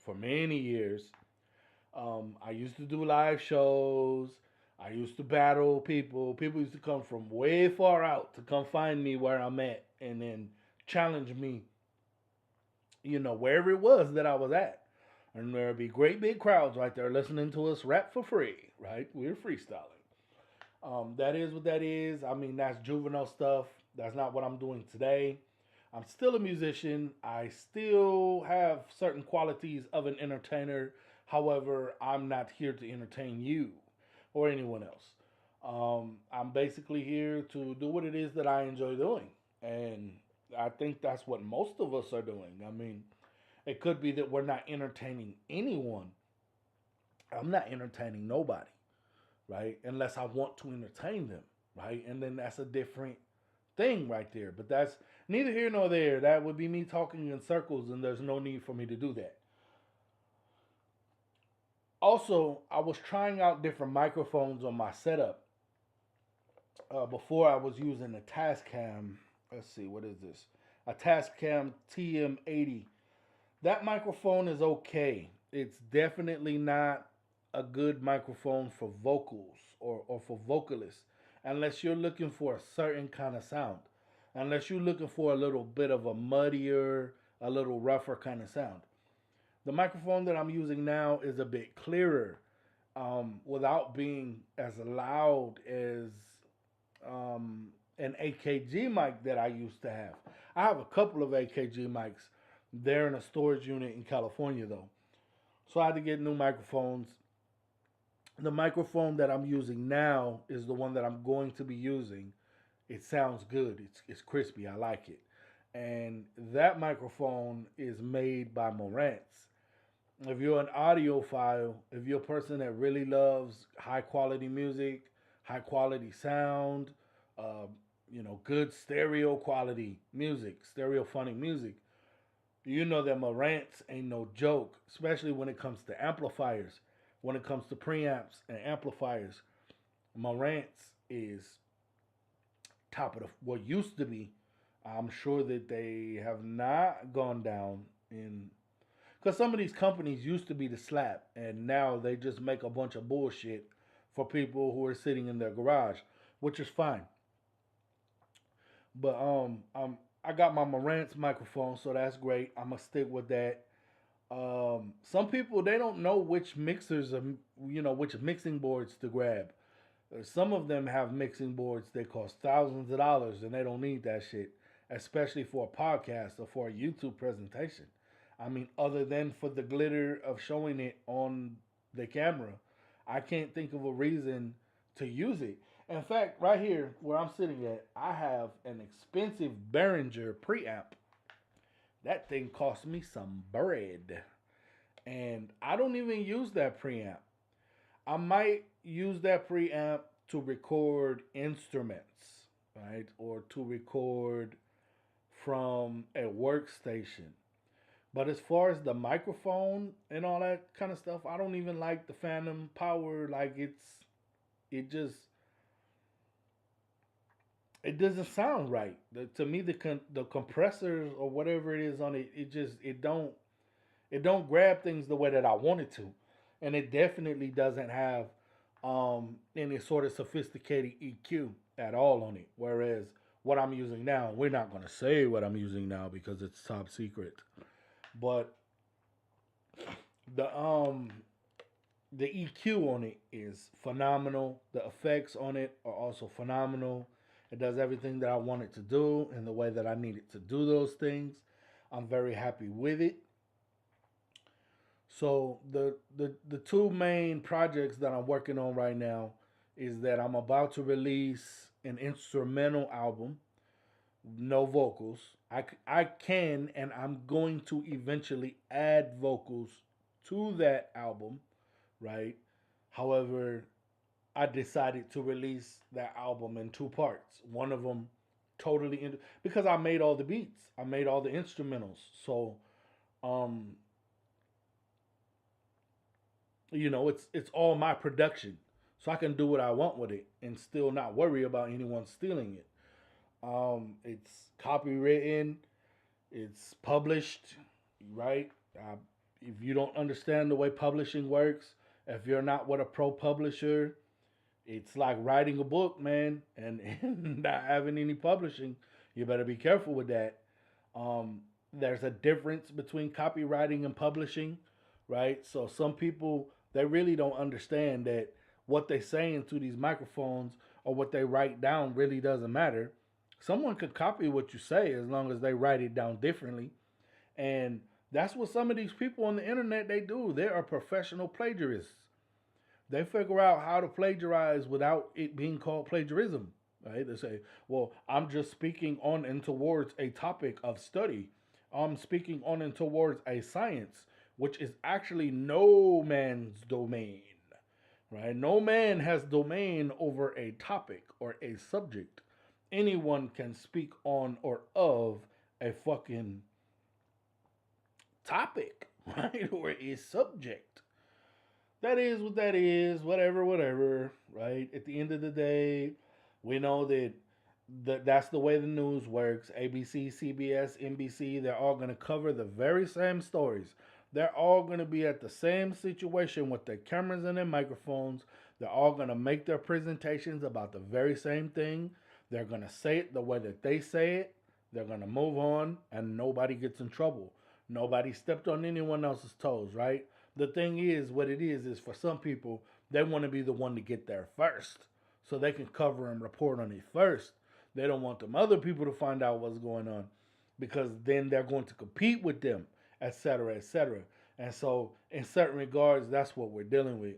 Speaker 1: for many years. I used to do live shows. I used to battle people. People used to come from way far out to come find me where I'm at and then challenge me, wherever it was that I was at. And there'd be great big crowds right there listening to us rap for free, right? We're freestyling. That is what that is. I mean, that's juvenile stuff. That's not what I'm doing today. I'm still a musician. I still have certain qualities of an entertainer. However, I'm not here to entertain you or anyone else. I'm basically here to do what it is that I enjoy doing. And I think that's what most of us are doing. I mean, it could be that we're not entertaining anyone. I'm not entertaining nobody, right? Unless I want to entertain them, right? And then that's a different thing right there. But that's neither here nor there. That would be me talking in circles, and there's no need for me to do that. Also, I was trying out different microphones on my setup. Before I was using a Tascam. Let's see, what is this? A Tascam TM80. That microphone is okay. It's definitely not a good microphone for vocals or for vocalists unless you're looking for a certain kind of sound. Unless you're looking for a little bit of a muddier, a little rougher kind of sound. The microphone that I'm using now is a bit clearer without being as loud as an AKG mic that I used to have. I have a couple of AKG mics. They're in a storage unit in California though. So I had to get new microphones. The microphone that I'm using now is the one that I'm going to be using. It sounds good. It's crispy. I like it. And that microphone is made by Marantz. If you're an audiophile, if you're a person that really loves high quality music, high quality sound, uh, good stereo quality music, stereophonic music, you know that Marantz ain't no joke, especially when it comes to amplifiers, when it comes to preamps and amplifiers. Marantz is top of the what used to be. I'm sure that they have not gone down in because some of these companies used to be the slap, and now they just make a bunch of bullshit for people who are sitting in their garage, which is fine. But I got my Marantz microphone, so that's great. I'm gonna stick with that. Some people they don't know which mixers, which mixing boards to grab. Some of them have mixing boards that cost thousands of dollars, and they don't need that shit, especially for a podcast or for a YouTube presentation. I mean, other than for the glitter of showing it on the camera, I can't think of a reason to use it. In fact, right here where I'm sitting at, I have an expensive Behringer preamp. That thing cost me some bread. And I don't even use that preamp. I might use that preamp to record instruments, right? Or to record from a workstation. But as far as the microphone and all that kind of stuff, I don't even like the phantom power. Like it just, it doesn't sound right. To me, the compressors or whatever it is on it, it don't grab things the way that I want it to, and it definitely doesn't have any sort of sophisticated EQ at all on it. Whereas what I'm using now, we're not going to say what I'm using now because it's top secret. But the um the EQ on it is phenomenal. The effects on it are also phenomenal. It does everything that I want it to do in the way that I need it to do those things. I'm very happy with it. So the two main projects that I'm working on right now is that I'm about to release an instrumental album, no vocals. I can and I'm going to eventually add vocals to that album, right? However, I decided to release that album in two parts. One of them because I made all the beats, I made all the instrumentals. So, um, it's all my production, so I can do what I want with it and still not worry about anyone stealing it. It's copywritten, it's published, right? If you don't understand the way publishing works, if you're not with a pro publisher, it's like writing a book, man, and not having any publishing. You better be careful with that. There's a difference between copywriting and publishing, right? So some people they really don't understand that what they say into these microphones or what they write down really doesn't matter. Someone could copy what you say as long as they write it down differently. And that's what some of these people on the internet they do. They are professional plagiarists. They figure out how to plagiarize without it being called plagiarism. Right? They say, well, I'm just speaking on and towards a topic of study. I'm speaking on and towards a science, which is actually no man's domain. Right? No man has domain over a topic or a subject. Anyone can speak on or of a fucking topic, right? Or a subject. That is what that is, whatever, whatever, right? At the end of the day, we know that that's the way the news works. ABC, CBS, NBC, they're all going to cover the very same stories. They're all going to be at the same situation with their cameras and their microphones. They're all going to make their presentations about the very same thing. They're going to say it the way that they say it. They're going to move on, and nobody gets in trouble. Nobody stepped on anyone else's toes, right? The thing is, what it is for some people, they want to be the one to get there first so they can cover and report on it first. They don't want them other people to find out what's going on because then they're going to compete with them, etc., etc. And so, in certain regards, that's what we're dealing with.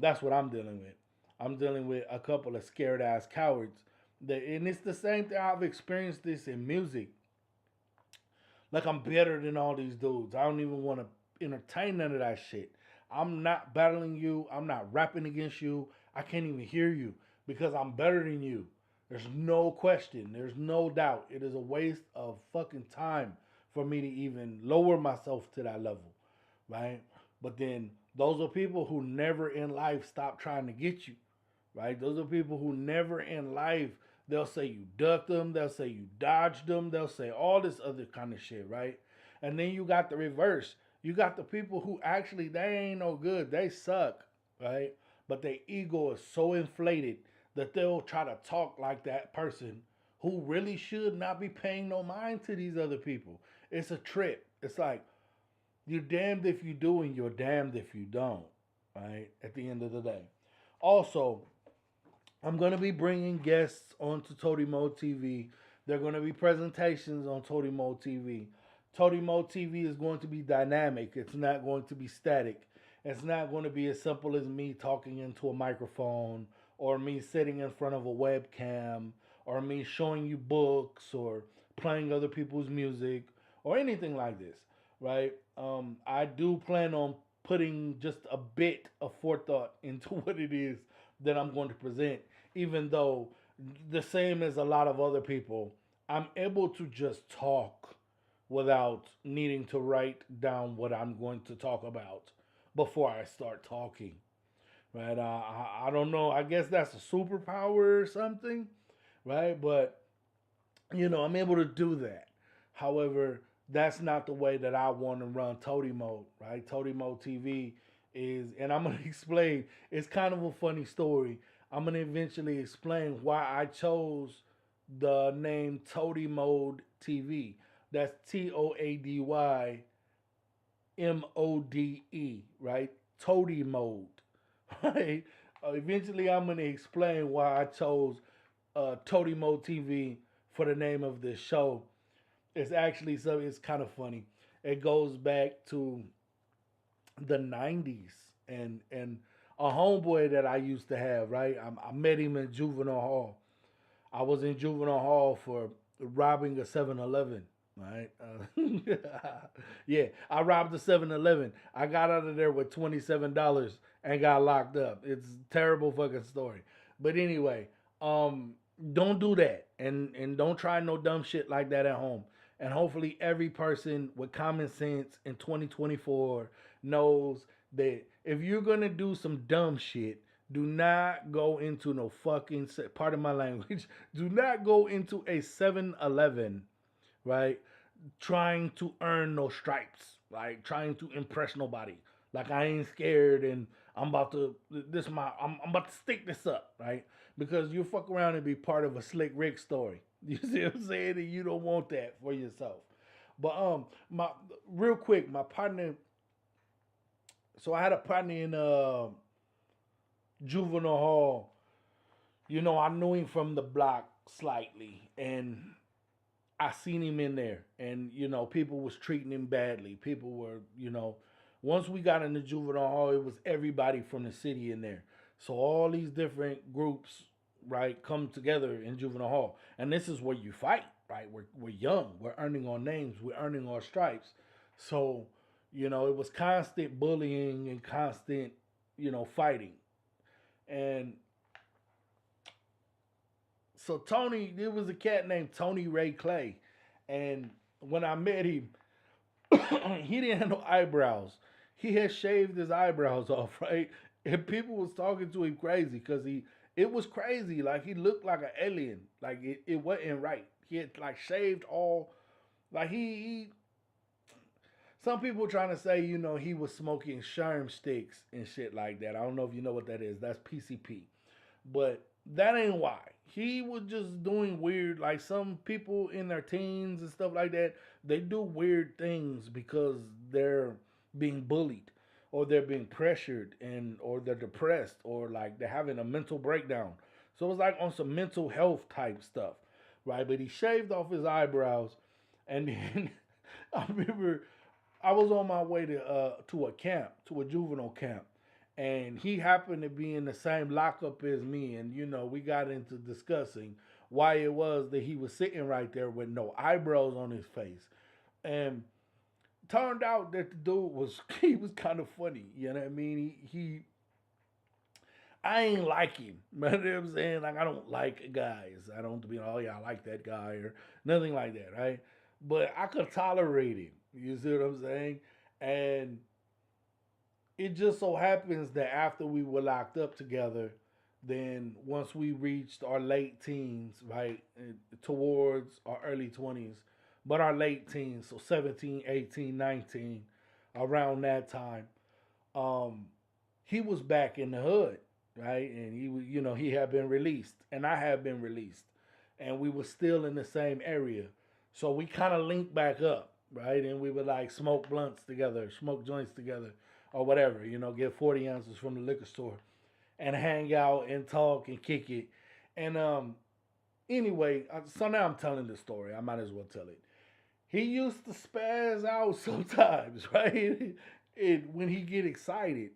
Speaker 1: That's what I'm dealing with. I'm dealing with a couple of scared ass cowards. And it's the same thing. I've experienced this in music. Like I'm better than all these dudes. I don't even want to entertain none of that shit. I'm not battling you. I'm not rapping against you. I can't even hear you because I'm better than you. There's no question. There's no doubt. It is a waste of fucking time for me to even lower myself to that level, right? But then those are people who never in life stop trying to get you, right? Those are people who never in life they'll say you ducked them, they'll say you dodged them, they'll say all this other kind of shit, right? And then you got the reverse. You got the people who actually they ain't no good, they suck, right? But their ego is so inflated that they'll try to talk like that person who really should not be paying no mind to these other people. It's a trip. It's like you're damned if you do and you're damned if you don't, right? At the end of the day. Also, I'm going to be bringing guests onto Toady Mode TV. There are going to be presentations on Toady Mode TV. Toady Mode TV is going to be dynamic. It's not going to be static. It's not going to be as simple as me talking into a microphone or me sitting in front of a webcam or me showing you books or playing other people's music or anything like this, right? I do plan on putting just a bit of forethought into what it is that I'm going to present, even though the same as a lot of other people, I'm able to just talk without needing to write down what I'm going to talk about before I start talking. Right? I don't know. I guess that's a superpower or something, right? But I'm able to do that. However, that's not the way that I want to run Toady Mode, right? Toady Mode TV is, and I'm gonna explain. It's kind of a funny story. I'm gonna eventually explain why I chose the name Toady Mode TV. That's TOADYMODE, right? Toady Mode, right? Eventually, I'm gonna explain why I chose Toady TV for the name of this show. It's actually so it's kind of funny. It goes back to the '90s and a homeboy that I used to have. Right, I met him in juvenile hall. I was in juvenile hall for robbing a 7-Eleven. Right? Yeah, I robbed a 7-Eleven. I got out of there with $27 and got locked up. It's a terrible fucking story. But anyway, um, don't do that and don't try no dumb shit like that at home. And hopefully every person with common sense in 2024 knows that if you're gonna do some dumb shit, do not go into no fucking part of my language. Do not go into a 7-Eleven, right? Trying to earn no stripes, like trying to impress nobody. Like I ain't scared and I'm about to I'm about to stick this up, right? Because you fuck around and be part of a Slick Rick story. You see what I'm saying? And you don't want that for yourself. But my real quick, my partner. So I had a partner in juvenile hall. You know, I knew him from the block slightly, and I seen him in there, and people was treating him badly. People were, once we got into juvenile hall, it was everybody from the city in there. So all these different groups, right, come together in juvenile hall, and this is where you fight, right? We're young, we're earning our names, we're earning our stripes. So it was constant bullying and constant, fighting, and so Tony, there was a cat named Tony Ray Clay, and when I met him, he didn't have no eyebrows. He had shaved his eyebrows off, right? And people was talking to him crazy because it was crazy. Like he looked like an alien. Like it wasn't right. He had like shaved all, like he some people trying to say, he was smoking sherm sticks and shit like that. I don't know if you know what that is. That's PCP. But that ain't why. He was just doing weird, like some people in their teens and stuff like that, they do weird things because they're being bullied or they're being pressured and or they're depressed or like they're having a mental breakdown. So it's like on some mental health type stuff, right? But he shaved off his eyebrows and then I remember I was on my way to a camp, to a juvenile camp, and he happened to be in the same lockup as me, and we got into discussing why it was that he was sitting right there with no eyebrows on his face, and turned out that the dude was he was kind of funny. You know what I mean? He I ain't like him. You know what I'm saying? Like I don't like guys. I don't be oh yeah I like that guy or nothing like that, right? But I could tolerate him. You see what I'm saying? And it just so happens that after we were locked up together, then once we reached our late teens, right, towards our early 20s, but our late teens, so 17, 18, 19, around that time, um, he was back in the hood, right? And he was, he had been released, and I had been released, and we were still in the same area. So we kind of linked back up, right? And we would like smoke blunts together, smoke joints together, or whatever, get 40 ounces from the liquor store and hang out and talk and kick it. And anyway, so now I'm telling the story. I might as well tell it. He used to spaz out sometimes, right? And when he get excited,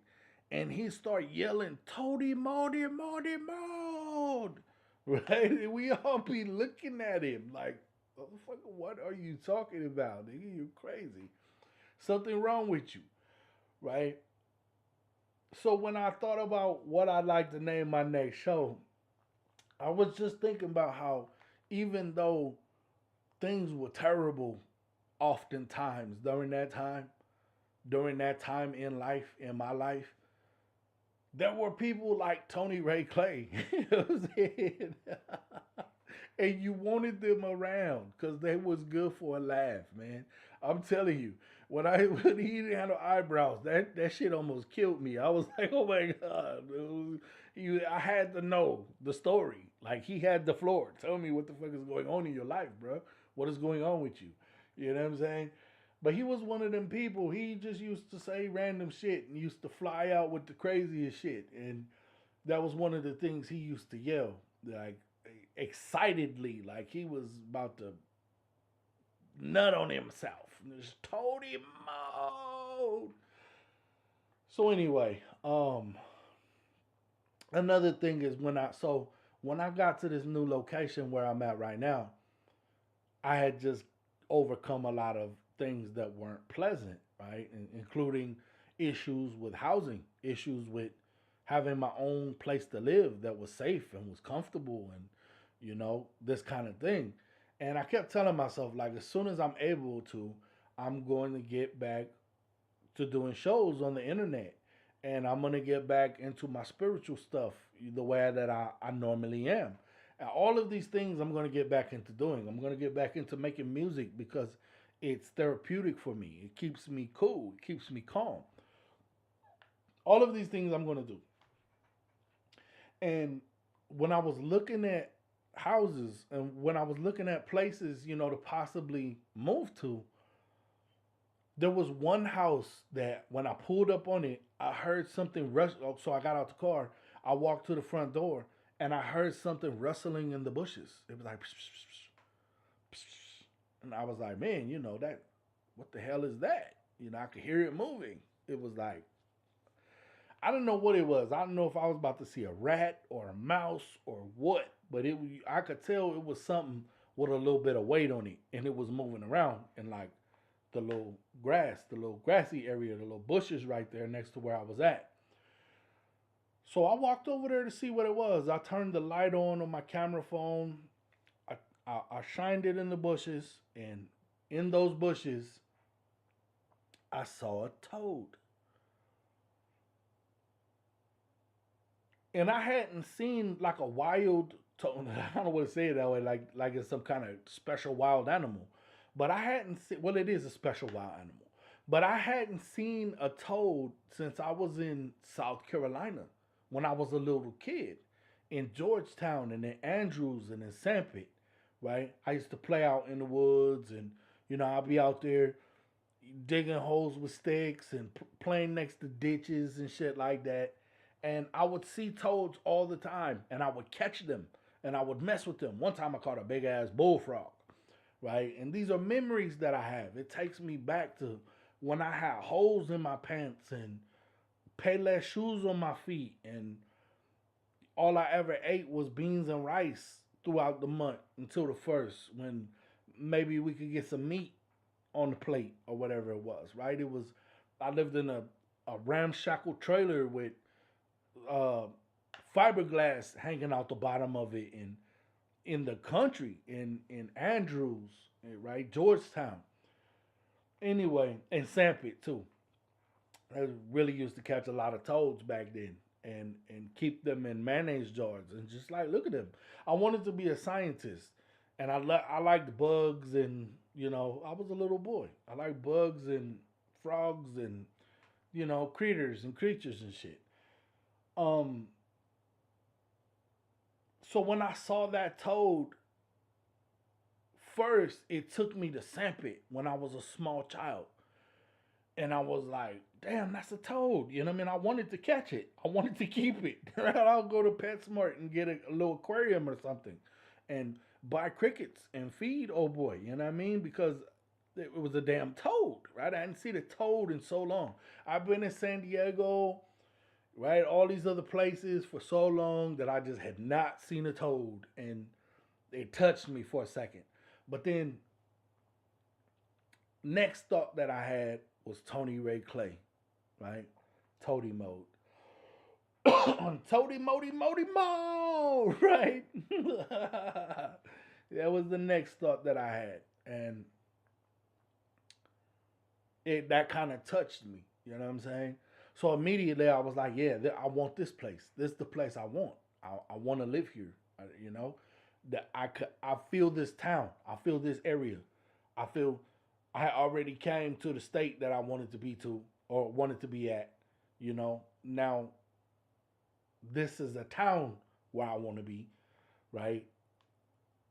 Speaker 1: and he start yelling, "Toady, Modi, Modi, Mod!" Right? And we all be looking at him like, "Motherfucker, what are you talking about? Nigga, you crazy. Something wrong with you." Right? So when I thought about what I'd like to name my next show, I was just thinking about how even though things were terrible oftentimes during that time in life, in my life, there were people like Tony Ray Clay. You know what I'm saying? And you wanted them around because they was good for a laugh, man. I'm telling you, when he didn't have no eyebrows, that shit almost killed me. I was like, oh my god, I had to know the story. Like he had the floor. Tell me what the fuck is going on in your life, bro. What is going on with you? You know what I'm saying? But he was one of them people. He just used to say random shit and used to fly out with the craziest shit. And that was one of the things he used to yell. Like excitedly, like he was about to nut on himself. There's Toady mode. So anyway, another thing is when I got to this new location where I'm at right now, I had just overcome a lot of things that weren't pleasant, right? Including issues with housing, issues with having my own place to live that was safe and was comfortable and, this kind of thing. And I kept telling myself, like, as soon as I'm able to, I'm going to get back to doing shows on the internet. And I'm going to get back into my spiritual stuff the way that I normally am. And all of these things I'm going to get back into doing. I'm going to get back into making music because it's therapeutic for me. It keeps me cool. It keeps me calm. All of these things I'm going to do. And when I was looking at houses and when I was looking at places, to possibly move to, there was one house that when I pulled up on it, I heard something so I got out the car. I walked to the front door and I heard something rustling in the bushes. It was like, psh, psh, psh, psh, psh. And I was like, man, that, what the hell is that? I could hear it moving. It was like, I don't know what it was. I don't know if I was about to see a rat or a mouse or what, but I could tell it was something with a little bit of weight on it, and it was moving around in like the little grassy area, the little bushes right there next to where I was at. So I walked over there to see what it was. I turned the light on my camera phone. I shined it in the bushes, and in those bushes, I saw a toad. And I hadn't seen like a wild toad. I don't want to say it that way, like it's some kind of special wild animal. But I hadn't seen. Well, it is a special wild animal. But I hadn't seen a toad since I was in South Carolina when I was a little kid in Georgetown and in Andrews and in Sampit, right? I used to play out in the woods and I'd be out there digging holes with sticks and playing next to ditches and shit like that. And I would see toads all the time and I would catch them and I would mess with them. One time I caught a big ass bullfrog, right? And these are memories that I have. It takes me back to when I had holes in my pants and Payless shoes on my feet and all I ever ate was beans and rice throughout the month until the first when maybe we could get some meat on the plate or whatever it was, right? I lived in a ramshackle trailer with uh, fiberglass hanging out the bottom of it in the country in Andrews, right? Georgetown. Anyway, and Sampit too. I really used to catch a lot of toads back then and keep them in mayonnaise jars and just like look at them. I wanted to be a scientist and I liked bugs and I was a little boy. I liked bugs and frogs and critters and creatures and shit. Um so when I saw that toad first, it took me to Sampit when I was a small child. And I was like, damn, that's a toad. You know what I mean? I wanted to catch it. I wanted to keep it. Right? I'll go to PetSmart and get a little aquarium or something and buy crickets and feed old boy. You know what I mean? Because it was a damn toad, right? I hadn't seen a toad in so long. I've been in San Diego, right? All these other places for so long that I just had not seen a toad. And it touched me for a second. But then, next thought that I had was Tony Ray Clay, right? Toady mode. Toady Mody Mody Mo, right? That was the next thought that I had. And that kind of touched me. You know what I'm saying? So immediately I was like, yeah, I want this place. This is the place I want. I want to live here. That I feel this town. I feel this area. I feel I already came to the state that I wanted to be to or wanted to be at. Now this is a town where I want to be, right?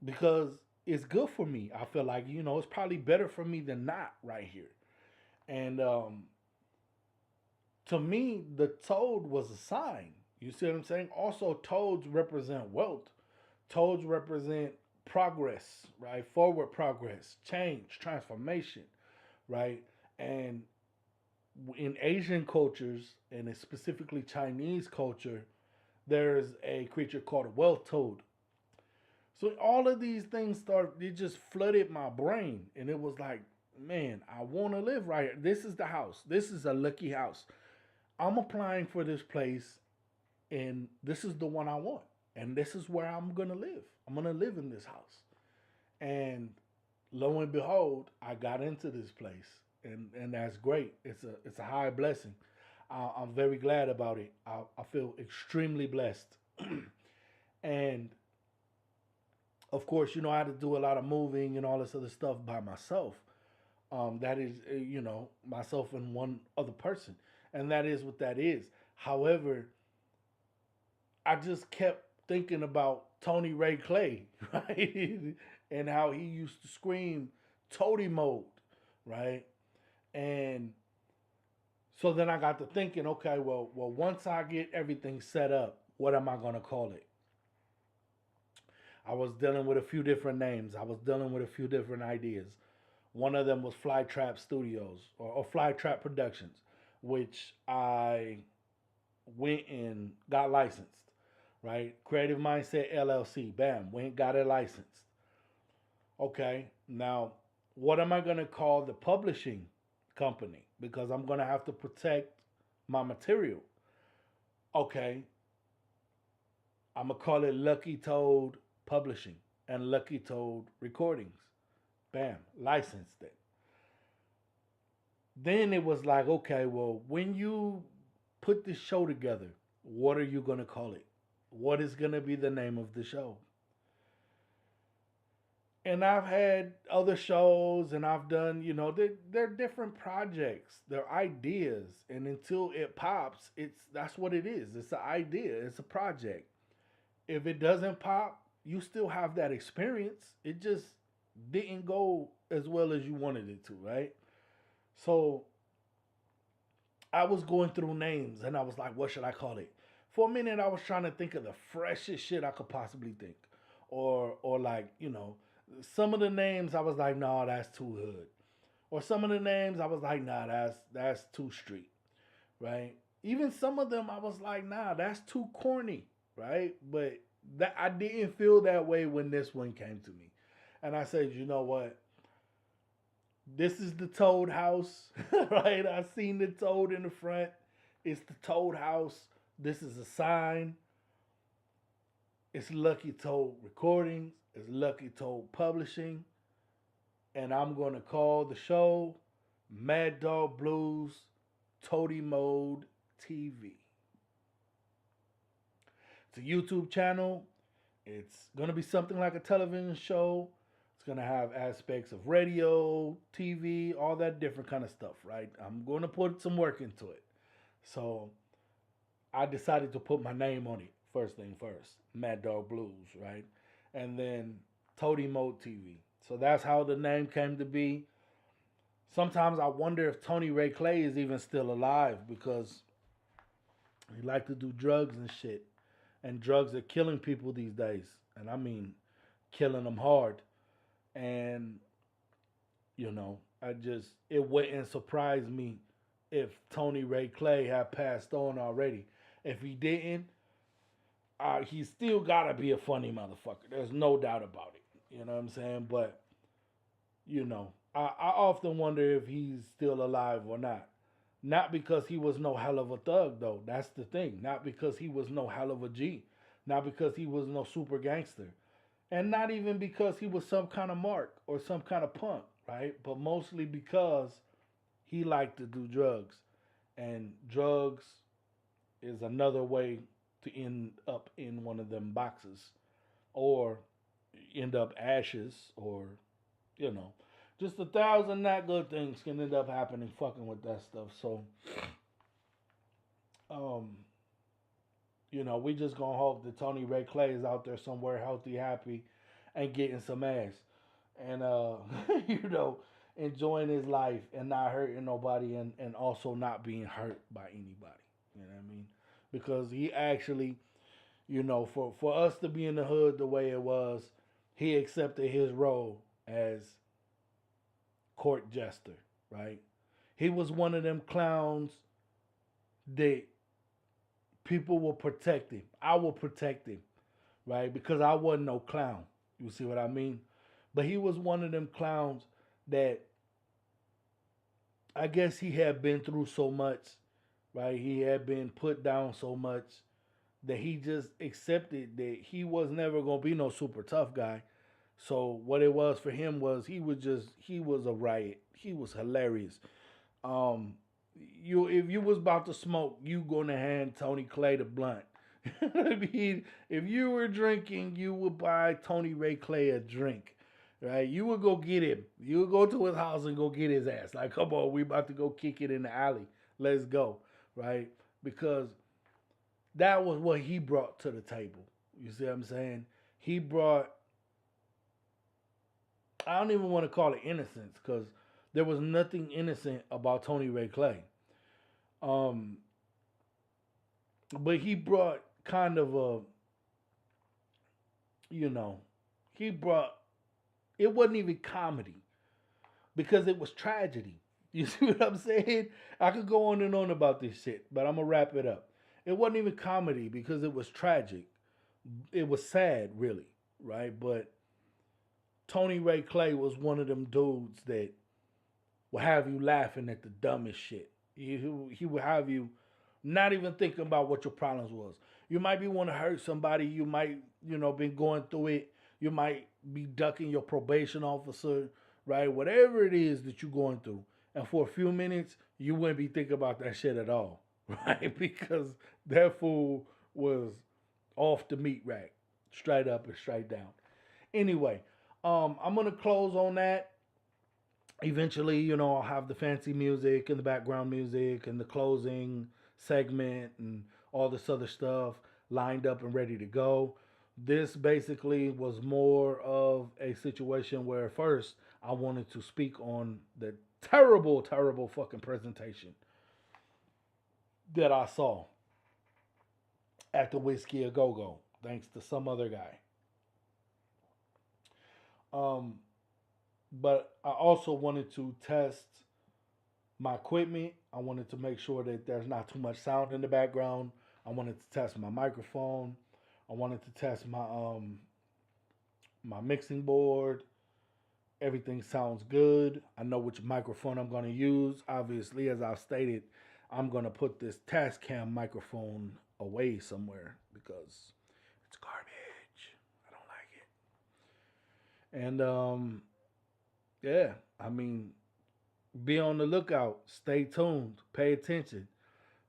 Speaker 1: Because it's good for me. I feel like it's probably better for me than not right here. And to me, the toad was a sign. You see what I'm saying? Also, toads represent wealth. Toads represent progress, right? Forward progress, change, transformation, right? And in Asian cultures, and specifically Chinese culture, there's a creature called a wealth toad. So all of these things it just flooded my brain. And it was like, man, I want to live right here. This is the house. This is a lucky house. I'm applying for this place, and this is the one I want. And this is where I'm going to live. I'm going to live in this house. And lo and behold, I got into this place. And that's great. It's a high blessing. I'm very glad about it. I feel extremely blessed. And of course, I had to do a lot of moving and all this other stuff by myself. That is, myself and one other person, and that is what that is. However, I just kept thinking about Tony Ray Clay, right, and how he used to scream Toady mode, right, and so then I got to thinking, okay, well, once I get everything set up, what am I gonna call it? I was dealing with a few different names. I was dealing with a few different ideas. One of them was Flytrap Studios or Flytrap Productions, which I went and got licensed, right? Creative Mindset LLC, bam, went got it licensed. Okay, now what am I going to call the publishing company? Because I'm going to have to protect my material. Okay, I'm going to call it Lucky Toad Publishing and Lucky Toad Recordings. Bam, licensed it. Then it was like, okay, well, when you put this show together, what are you going to call it? What is going to be the name of the show? And I've had other shows and I've done, they're different projects, they're ideas. And until it pops, that's what it is. It's an idea, it's a project. If it doesn't pop, you still have that experience. It just didn't go as well as you wanted it to, right? So I was going through names and I was like, what should I call it? For a minute, I was trying to think of the freshest shit I could possibly think. Or like, some of the names I was like, nah, that's too hood. Or some of the names I was like, nah, that's too street, right? Even some of them I was like, nah, that's too corny, right? But that I didn't feel that way when this one came to me. And I said, you know what? This is the Toad House, right? I seen the Toad in the front. It's the Toad House. This is a sign. It's Lucky Toad Recordings. It's Lucky Toad Publishing. And I'm going to call the show Mad Dog Blues Toady Mode TV. It's a YouTube channel. It's going to be something like a television show. It's going to have aspects of radio, TV, all that different kind of stuff, right? I'm going to put some work into it. So I decided to put my name on it. First thing first, Mad Dog Blues, right? And then Toady Mode TV. So that's how the name came to be. Sometimes I wonder if Tony Ray Clay is even still alive because he liked to do drugs and shit. And drugs are killing people these days. And I mean, killing them hard. And, it wouldn't surprise me if Tony Ray Clay had passed on already. If he didn't, he's still gotta be a funny motherfucker. There's no doubt about it. You know what I'm saying? But, I often wonder if he's still alive or not. Not because he was no hell of a thug, though. That's the thing. Not because he was no hell of a G. Not because he was no super gangster. And not even because he was some kind of mark or some kind of punk, right? But mostly because he liked to do drugs. And drugs is another way to end up in one of them boxes or end up ashes or, just 1,000 not good things can end up happening fucking with that stuff. So, um, we just gonna hope that Tony Ray Clay is out there somewhere healthy, happy, and getting some ass. And, enjoying his life and not hurting nobody and also not being hurt by anybody. You know what I mean? Because he actually, You know, for us to be in the hood the way it was, he accepted his role as court jester, right? He was one of them clowns that people will protect him. I will protect him, right? Because I wasn't no clown. You see what I mean? But he was one of them clowns that I guess he had been through so much, right? He had been put down so much that he just accepted that he was never gonna be no super tough guy. So what it was for him was he was a riot. He was hilarious. Um, you if you was about to smoke, you gonna hand Tony Clay the blunt. I mean, if you were drinking, you would buy Tony Ray Clay a drink, right? You would go get him. You would go to his house and go get his ass. Like, come on, we about to go kick it in the alley. Let's go, right? Because that was what he brought to the table. You see what I'm saying? He brought, I don't even want to call it innocence because there was nothing innocent about Tony Ray Clay. Um, but he brought kind of a, you know, he brought, it wasn't even comedy because it was tragedy. You see what I'm saying? I could go on and on about this shit, but I'm going to wrap it up. It wasn't even comedy because it was tragic. It was sad, really, right? But Tony Ray Clay was one of them dudes that will have you laughing at the dumbest shit. He will have you not even thinking about what your problems was. You might be want to hurt somebody. You might, been going through it. You might be ducking your probation officer, right? Whatever it is that you're going through. And for a few minutes, you wouldn't be thinking about that shit at all, right? Because that fool was off the meat rack, straight up and straight down. Anyway, I'm gonna close on that. Eventually, I'll have the fancy music and the background music and the closing segment and all this other stuff lined up and ready to go. This basically was more of a situation where first I wanted to speak on the terrible, terrible fucking presentation that I saw at the Whiskey A Go Go, thanks to some other guy. Um, but I also wanted to test my equipment. I wanted to make sure that there's not too much sound in the background. I wanted to test my microphone. I wanted to test my mixing board. Everything sounds good. I know which microphone I'm going to use. Obviously, as I've stated, I'm going to put this Tascam microphone away somewhere because it's garbage. I don't like it. And yeah, I mean, be on the lookout. Stay tuned. Pay attention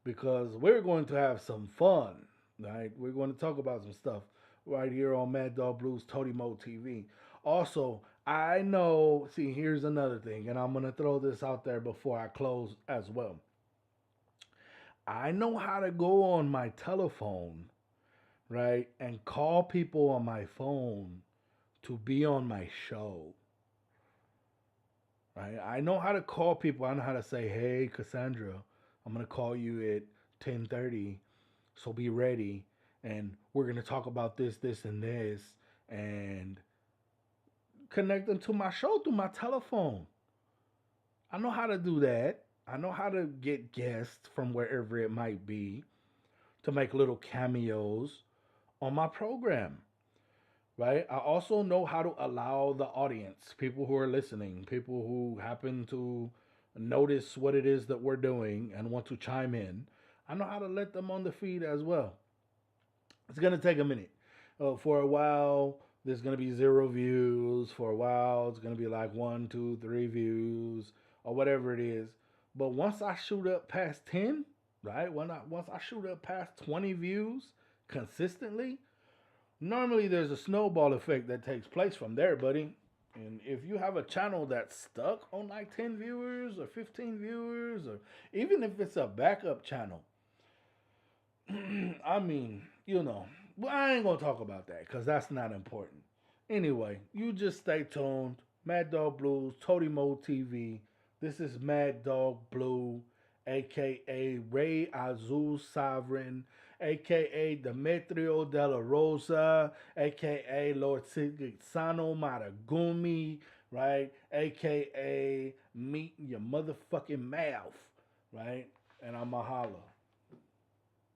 Speaker 1: because we're going to have some fun. Right? We're going to talk about some stuff right here on Mad Dog Blues Toady Mode TV. Also, I know, see, here's another thing, and I'm going to throw this out there before I close as well. I know how to go on my telephone, right, and call people on my phone to be on my show. Right? I know how to call people. I know how to say, "Hey, Cassandra, I'm gonna call you at 10:30, so be ready, and we're gonna talk about this, this, and this, and connect them to my show through my telephone." I know how to do that. I know how to get guests from wherever it might be to make little cameos on my program. Right? I also know how to allow the audience, people who are listening, people who happen to notice what it is that we're doing and want to chime in. I know how to let them on the feed as well. It's going to take a minute. For a while, there's going to be 0 views. For a while, it's going to be like 1, 2, 3 views or whatever it is. But once I shoot up past 10, right? Once I shoot up past 20 views consistently, normally there's a snowball effect that takes place from there, buddy. And if you have a channel that's stuck on like 10 viewers or 15 viewers, or even if it's a backup channel, I mean, well, I ain't gonna talk about that because that's not important. Anyway, you just stay tuned. Mad Dog Blues, Toady Mode TV. This is Mad Dog Blue, aka Ray Azul Sovereign, aka Demetrio de la Rosa, aka Lord Sigitsano Maragumi, right? Aka Meet Your Motherfucking Mouth, right? And I'm a holla.